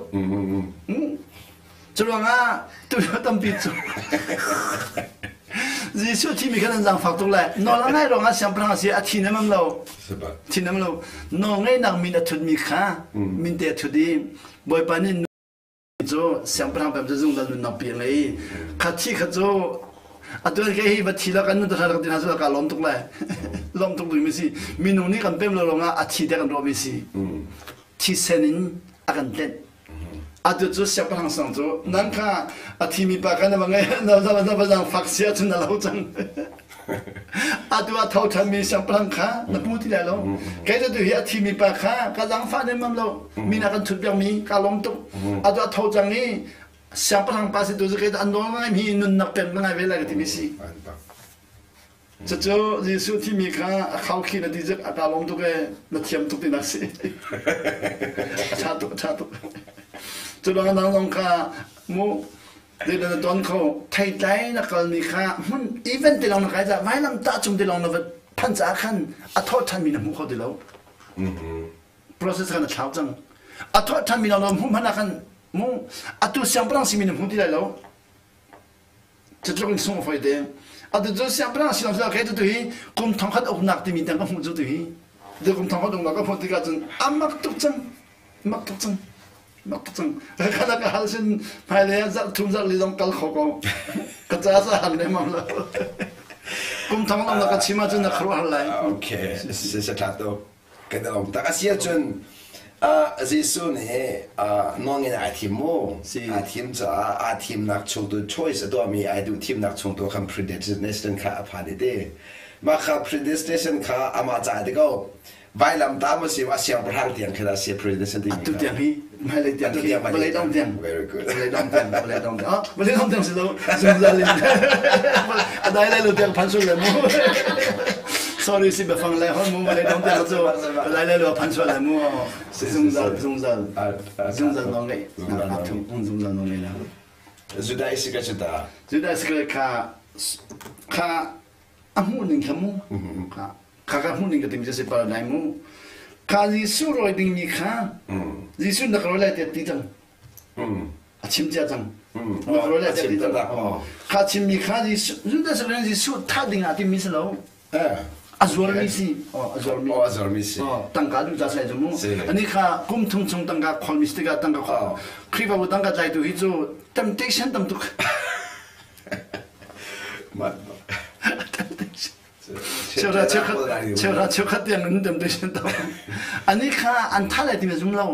จุดว่าตัวตั้มปิดจูยิสุที่มีกันจังฟ้าตัวเลยนอนแล้วไงเราช่างพลังสิอาทิตย์นั้นเราที่นั้นเรานอนไงนักมีนัทุนมีข้ามีเดียทุดีบ่อยปานนี้จูช่างพลังแบบจะจุงแล้วนับเปียงเลยขัดที่ขัดจูตัวแค่บัดทีละกันนู่นตัวละกันที่น่าจะการล้มตุกเลยล้มตุกดูมิสิมีนู่นนี่กันเป็นเราลงอาทิตย์เดียวกันรวมมิสิที่เซนินอากันเต้นตัวจูเสียบพลังสังจูนั่นค่ะอาทิตย์มีปากกันนะบางไงเราจะมาจังฟักเสียจนเราจังตัวเท่าทันมีเสียบพลังค่ะนักมุติแล้วแค่จะดูอาทิตย์มีปากค่ะกำลังฟังในมันเรามีนักการทุบยังมีการล้มตุกตัวเท่าจังนี้เสียงพลังภาษาตัวจะเกิดอันโน้นไม่มีนุ่นนับเป็นไม่เวลาที่มีสิจะเจอยิสุที่มีข้าเขาคิดว่าที่จะอาการลงตุกนัดเทียมตุกที่นักสิชาตุ จุดลองน้องลองค่ะมูเดี๋ยวตอนเขาไทยใจนักการมีค่ะมันอีเวนต์ที่เราหนักใจจะไว้ลำตาจุ่มที่เราหนักพันจากขันอัทอทันมีน้ำมูกเขาที่เรา process กันเช้าจังอัทอทันมีน้ำมูกพันกันมูอัตุเสียงพลังสิมีน้ำมูกที่เราจะจงส่งไฟเดียอัตุเสียงพลังสิเราจะแค่ตัวที่กุมทองขัดอกหนักที่มีแต่ก็หูจุดที่เดี๋ยวกุมทองขัดอกหนักก็พอที่กันจังมักตุกจังมักตุกจังมักตุกจังขณะก็ฮัลซินภายในจะทุ่มจะลีดงกัลขโกก็จะจะหันเลยมั้งล่ะกุมทองขัดอกหนักก็ชิมาจนนักครัวหันเลยโอเคเสร็จแล้วก็ได้ลงแต่ก็เสียจนที่สุดเนี่ยน้องเงินอาทีมอาทีมจะอาทีมนักชงตัว choice ตัวมีไอดูทีมนักชงตัวคำ predestination ค่ะอภัยได้มาค่ะ predestination ค่ะอามาจ่ายได้ก็ไว้ลำตามมาสิว่าเสียงประทังเตียงคือเราเสีย predestination ที่มีตุเตียงฮีไม่เลยเตียงฮีไม่เลยต้องเตียง very good ไม่เลยต้องเตียงไม่เลยต้องเตียงอ๋อไม่เลยต้องเตียงสิลูกซุ่มซาลินได้เลยลูกเตียงพันสุดเลยมูsorry สิแบบฟังเลยเขามูไม่เลยต้องเตียงตัวได้เลยลูกพันสุดเลยมูซุ่มซาน้องเลยซุ่มซาน้องเลยนะจุดได้สิก็จุดได้สิก็ค่ะอามูหนึ่งค่ะมูค่ะอามูหนึ่งก็ถึงจะเสพอะไรได้มูค่ะยิสุรอยดิ้งมีค่ะยิสุนักรอเลยเด็ดที่จังชิมเจ้าจังนักรอเลยเด็ดที่จังค่ะชิมมีค่ะยิสุจุดได้สิก็ยิสุท่าดิ้งอาทิมิสแล้วอาจวร์มิสิอาจวร์มิสิตั้งการดูจะใส่จมูกอันนี้ค่ะกุมทุ่งชงตั้งการความมิสติกาตั้งการคลิปว่าตั้งการใจตัวฮิจู temptation ตั้งตุกมันเชื่อขัดยังนึกเต็มตัวฉันต้องอันนี้ค่ะอันท่าอะไรที่มันจุ่มเรา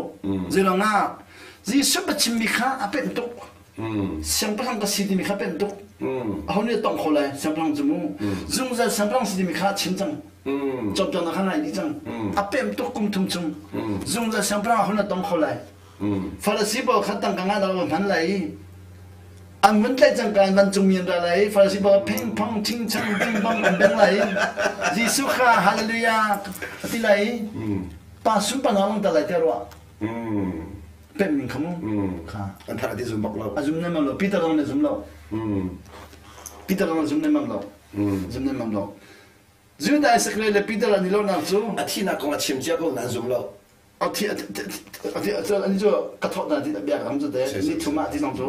จีรังอ่ะจีสุบชิมมีค่ะอาเป็นตุกเสียงพลังก็สิ่งที่มีค่ะเป็นตุกเขาเนี่ยต้องขอเลยเสียงพลังจมูกจุ่มจะเสียงพลังสิ่งที่มีค่ะชิมจังจบจนนักขนาดนี้จังอาเป็นตุกกุมทุ่งจุ่มจุ่มจะเสียงพลังเขาเนี่ยต้องขอเลยฟาริสีบอกขัดตั้งกันเราพันเลยอันมันได้จังการบรรจุมีอะไรฟาริสีบอกพิงพองชิงชังบิงบังอันเป็นไรยิสุขาฮาเลลูยาที่ไรป้าสุปนองแต่ไรเท่าว่าเป็นมิงขมุค่ะอันท่าที่ซุ่มบอกเราซุ่มเนี่ยมันเราปีเตอร์ลองเนี่ยซุ่มเราปีเตอร์ลองซุ่มเนี่ยมันเราซุ่มเนี่ยมันเราจุดได้สักเลยปีเตอร์นี่เราหนักจู่อาทิตย์นักก็ชิมเจ้าก็นั่นซุ่มเราอาทิตย์อันนี้จู่กระทบนั่นที่เบียร์ทำจุดเดียวนี่ทุ่มที่สองจู่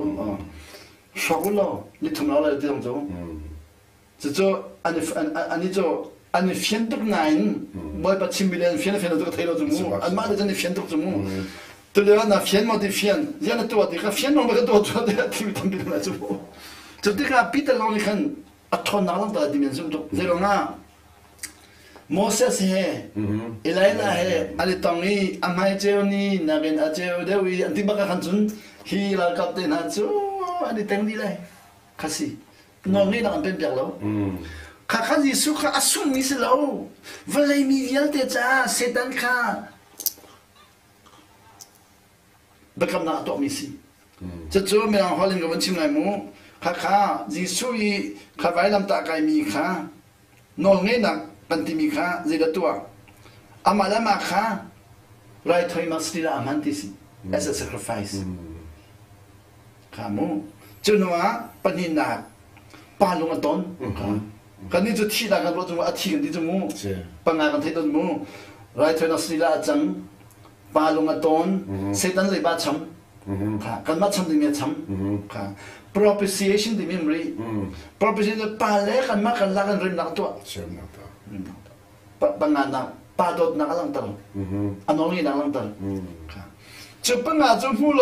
ชอบเรานี่ทุ่มเราเลยที่สองจู่จู่อันนี้จู่อันนี้เฟียนตุกนายบ่อยปัจฉิมบิเลนเฟียนตุกไทยเราจู่มูอันมาเลยจะนี่เฟียนตุกจู่มูตัวเดียวน่ะเฟียนมาที่เฟียนยันตัวที่เขาเฟียนน้องไม่ก็ตัวเดียวที่มีทำบิเลนมาจู่จู่ที่เขาปีเตอร์ลองนี่ขันอัฐนักลังตาดิเมนซุ่มตุกเรื่องน่ะโมเสสเฮเอลัยลาเฮอันนี้ตรงนี้อามาเจวนี่นักเรียนอาเจวเดวิอันที่บักขันจุนฮีลาคับเตนฮัตซูอันนี้เต็งดีเลยข้าสิน้องนี่นักเป็นเปียกแล้วข้าข้ายิสุข้าอสุมิสแล้ววันเลยมีเดียลเตจ้าเซตันข้าบักคำนักตัวมิสิจะจู่เมื่อฮอลลิงกับวันชิมไงมูข้ายิสุยข้าไว้ลำตาไกมีข้าน้องนี่นักปันติมีค่ะเจดตัวอามาละมาค่ะไรถอยมาสติละอามันติสิ as a sacrifice ค่ะมูจนว่าปัญญาปาลงอันต้นค่ะกันนี้จะที่ละกันว่าจะว่าที่กันที่จะมูปัญญากันที่ต้นมูไรถอยมาสติละจังปาลงอันต้นเสตันเลยบาช้ำค่ะกันมาช้ำที่มีช้ำค่ะ propitiation ที่มีมรี propitiation ปาเล่กันมากันละกันเริ่มนักตัวปัญหาหนักปาดดนักลังตังอันนี้นักลังตังจุดปัญหาจุดมูล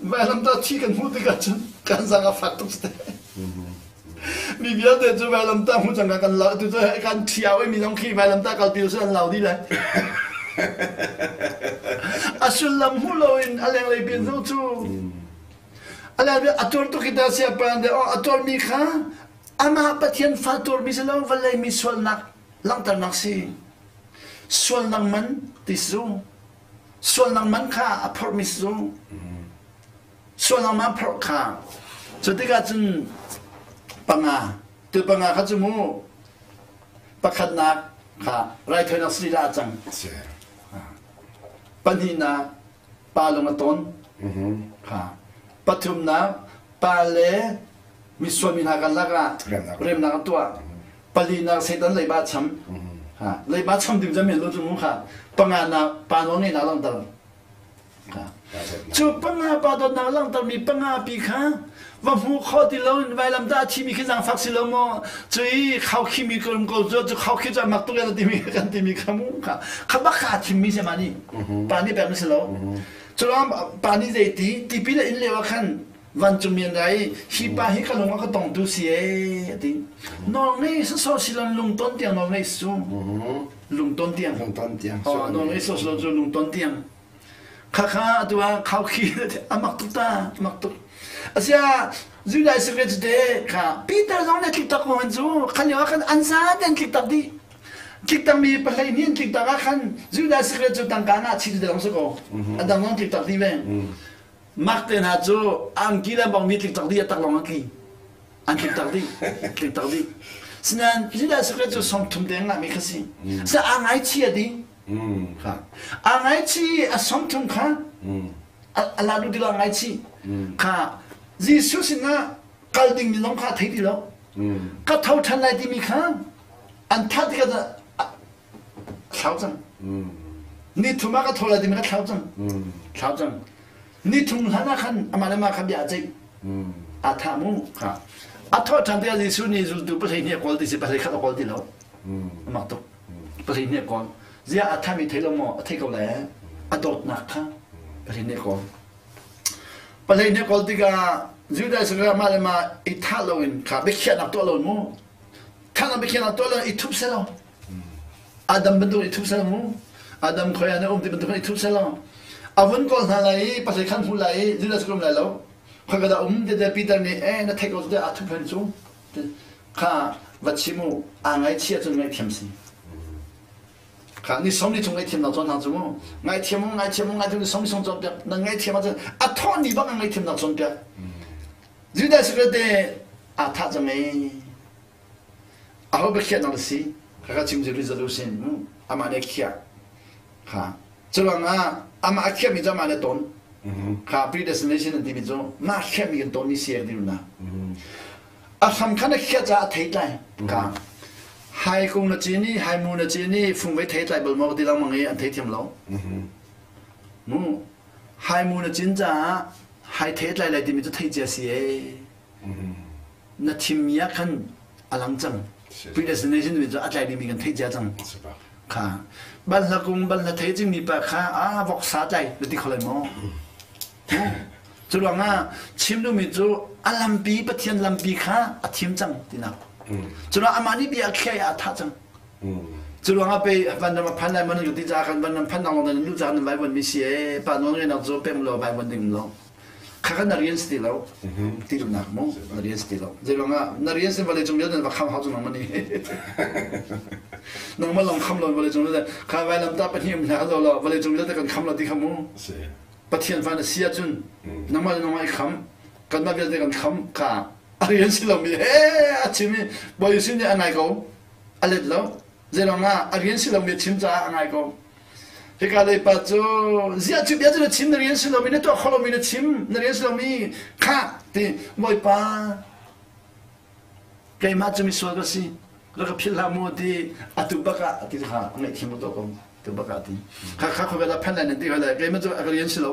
เวลาเราที่กันพูดกันจุดการสังกัดฟักตุสเตมีเยอะแต่จุดเวลาเราพูดจังกันเราจุดการเที่ยวมีน้องขี้เวลาเราการพิวเซนเราดีเลยอาสุลมูลอินอะไรเป็นรูจูอะไรเป็นอัตโตตุกิตาเสียปันเดออัตโตมีค่ะอามาปะเทียนฟาตูร์มิสลาววันเลยมีส่วนนักลังตันนักสิส่วนนักมันติสูส่วนนักมันข้าอภรมิสูส่วนนักมันพรข้าสุดที่ก็จึงปังอาตัวปังอาข้าจมูปักขัดนักข้าไรเทนักสิราจังปัญหินาปาลงต้นข้า ปฐุมนาปาเลมิสวมินากันละกะเริ่มนักตัวปลีนาเสดันเลยบาช้ำฮะเลยบาช้ำถึงจะมีรู้จุมุค่ะปังงานาปานงนี่นักลังตลจูปังงาปาดนักลังตลมีปังงาปีค่ะว่าหูข้อที่เราไว้ลำดาที่มีขึ้นสังฟักสิเราโมจุยเขาขี้มีกลุ่มก็จะเขาขี้จะมักตัวกันที่มีกันที่มีขมุค่ะขับบ้าขาที่มีใช่ไหมนี่ปานี่แบบนี้สิเราจุลปานี่ใจที่ปีละอินเลวขันวันจุมีอะไรฮีปาฮีกันลงก็ต้องดูเสียดิน้องนี่สอสิลังลุงต้นเตียงน้องนี่สูลุงต้นเตียงอ๋อน้องนี่สอสิลังลุงต้นเตียงข้าตัวเขาขี้อามักตุตามักตุอาเซียจุดได้สักเรื่องเด็กค่ะปีเตอร์ลองเนี่ยคลิกตักมันจูขันยาขันอันซาเดนคลิกตักดีคลิกตักมีปะเลยนี่คลิกตักขันจุดได้สักเรื่องจุดต่างกันนะชีวิตเดิมสักคนอันดังนั้นคลิกตักดีเว้ยมักเต็นหาจูอังกีแล้วบอกมีคลิกตักดีตักลองอังกีอันคลิกตักดีคลิกตักดีฉะนั้นจุดได้สักเรื่องจุดส่งทุ่มเด้งละมีแค่สิฉะนั้นอังไอชีอะดีค่ะอังไอชีส่งทุ่มค่ะอะไรดูดีละอังไอชีค่ะยิสุสินะกัลดิ้งมีน้องข้าที่ดีแล้วก็เท่าทันไรที่มีข้าอันทัดที่ก็จะเข้าจังนี่ทุ่มก็เท่าไรที่มีก็เข้าจังนี่ทุ่มหันนะขันอามาเลมาขับยาจิอาทามุค่ะอาทอทันที่ยิสุนี่จุดดูประเทศนี้กอลที่สิประเทศข้าตกอลที่แล้วมาตุประเทศนี้กอลเจ้าอาทามีเทลโมเทกอลแล้วอาโดดนักค่ะประเทศนี้กอลประเทศนี้กอลที่ก็จุดได้สักการมาเลยมาอิทาโลอินค่ะไปเขียนนักตัวโลมูท่านไปเขียนนักตัวโลอิทุบเซลอาดัมเป็นตัวอิทุบเซลมูอาดัมคอยอันนี้ที่เป็นตัวอิทุบเซลอาวันก่อนอะไรประเทศขันหุ่นไหลจุดได้สักการอะไรแล้วเขาก็ได้เดี๋ยวปีเตอร์นี่นั่นเทคโอจะอาทุบเป็นจูค่ะวัชิมูอ่างไอเชียจนไงเทียมสิค่ะนี่สมนี่จงไอเทียมเราจนทางจูมูไงเทียมไงสมนี่สมจนเปียนั่งไงเทียมมาจนอาทอนนี่บ้างไงเทียมเราจนเปียจุดได้สักการอาท่าจะไม่เอาไปเขียนเอาสิข้าก็ชิมจะรู้จะรู้สิอามาเนี่ยเขียนค่ะจุลงาอามาเขียนมีจะมาเนี่ยต้นค่ะ predestination ที่มีจะมาเขียนมีกันต้นนี่เสียดีรู้นะอาสำคัญเขียนจะเทใจค่ะให้กงนจีนี่ให้มูนจีนี่ฟุ้งไว้เทใจบนมอที่เรามองเห็นอันเททียมเราให้มูนจีนจะให้เทใจอะไรที่มีจะเทใจเสียนั่นทีมยาขันอลังจัง predestination มีจะอะไรที่มีกันเทใจจังค่ะบัลลังก์บัลลังก์เทจิมีปะค่ะวอกสาใจแล้วที่เขาเลยมองจุดว่าง่าชิมดูมีจูอลัมปีปะเทียนลัมปีค่ะทีมจังที่นักจุดว่าอามานี่บีอาเคียอาท่าจังจุดว่าง่าไปวันนั้นมาพันอะไรมันอยู่ที่จากกันวันนั้นพันน้องนั้นรู้จักนั้นไว้วันมีเสียป่านน้องเรียนนักจูเป็นเราไว้วันหนึ่งเราข้าก็นักเรียนสติเราที่รู้นักมั้งนักเรียนสติเราจุดว่าง่านักเรียนสติวันเลยจงเรียนนั้นว่าคำเขาจงน้องมันนี่น้องมาลองคำเราวันเลยจงเรียนข้าไว้ลำดับเป็นที่มันหาเราวันเลยจงเรียนแต่กันคำเราที่คำมั้งปะเทียนฟันเสียจนน้องมาน้องมาคำกันมาเรียนแต่กันคำข้าเรียนสิเรามีอาชีพนี้บริสุทธิ์เนี่ยอะไรก็อะไรแล้วเจ้าง่าเรียนสิเรามีชิมจ้าอะไรก็เฮกาเลยปัจจุเสียชีวิตจะชิมเรียนสิเรามีเนี่ยตัวเขาเรามีเนี่ยชิมเรียนสิเรามีข้าที่มวยป้าเกยมาจะมีส่วนก็สิแล้วก็พิลามูที่อัตุบักะที่ข้าไม่ทิมตัวก็ตุบักะที่ข้าเขาเวลาพันอะไรนั่นที่เขาเลยเกยมาจะเรียนสิเรา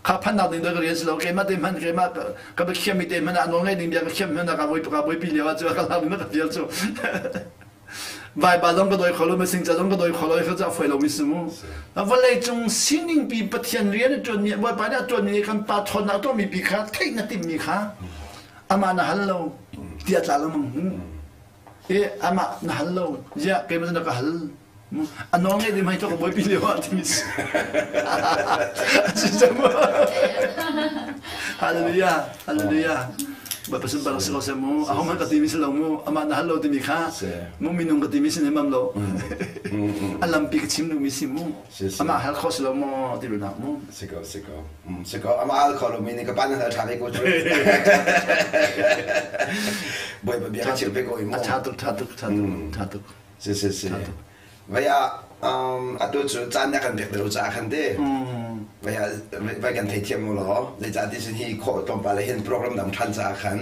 ข้าพันนาดิ้งก็เรียนสิเราเกยมาเต็มพันเกยมาก็ไปเขียนมีเต็มมันอันนู้นไงดิ้งเดียวก็เขียนมันก็มวยปีเดียวจะก็ลาไม่ก็เดียวจู่วายบาลงก็โดยขลุ่มสิ่งจะลงก็โดยขลุ่มเขาจะไฟเราไม่สมแล้ววันเลยจงสิ่งหนึ่งปีปฏิญาณเรียนจนเนี่ยวายบาลเนี่ยจนนี่กันปาทนเอาตัวมีปีขาเทคนิคมีขาอามานะฮัลโหลเดียดละละมึงอามานะฮัลโหลเจ้าเกมมันจะก็ฮัลอันน้องเนี่ยที่ไม่ต้องมวยปีเดียวที่มิสจริงจังมั้ยฮัลโหลยาฮัลโหลยาบัดประชุมบางสิ่งก็เสมูอามันก็ที่มิสเรามูอามันฮัลโหลที่มีข้ามูมินุงก็ที่มิสเนี่ยมันเราอันลำปีก็ชิมดูมิสมูอามันฮัลโหลสเรามูที่รู้นักมูสิก็อามันฮัลโหลมีนี่ก็ปั้นให้เราทำให้กูช่วยบ่อยแบบนี้ก็ชิมไปกูอีกมั้งชาตุกเสียว่า atu chu chan na kan bek lo cha khan de vai kan thei thiam lo le cha ti sin hi kho tom pa le hin program dam than cha khan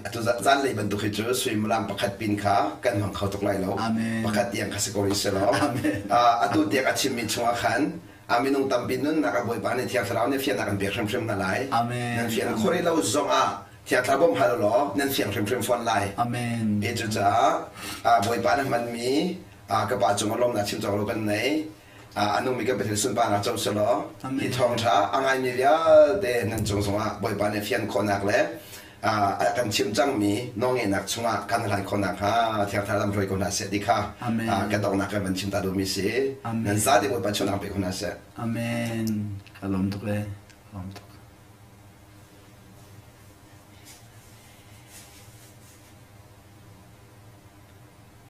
atu zan le ban tu khi chu swim ram pakhat pin kha kan hang khau tok lai lo pakhat yang category se lo atu te ka chim mi chunga khan aminung tam bin nun na ka boi pa ne thiak thrau ne fian na kan bek sham na lai nan fian khori lo zonga thiak thla bom halo lo nan fiang sham fon lai amen e chu cha boi pa na man mi ka ba chung lom na chim chong lo kan nei anung mi ka betel sun pa na chau se lo i thong tha angai mi ya de nan chung songa boi pa ne fian khonak le kan chim chang mi nong e nak chunga kan lai khonak ha thiak thla lam roi ko na se di kha ka dong na ka ban chim ta do mi se nan sa de boi pa chung na pe ko na se amen kalom to le kalom to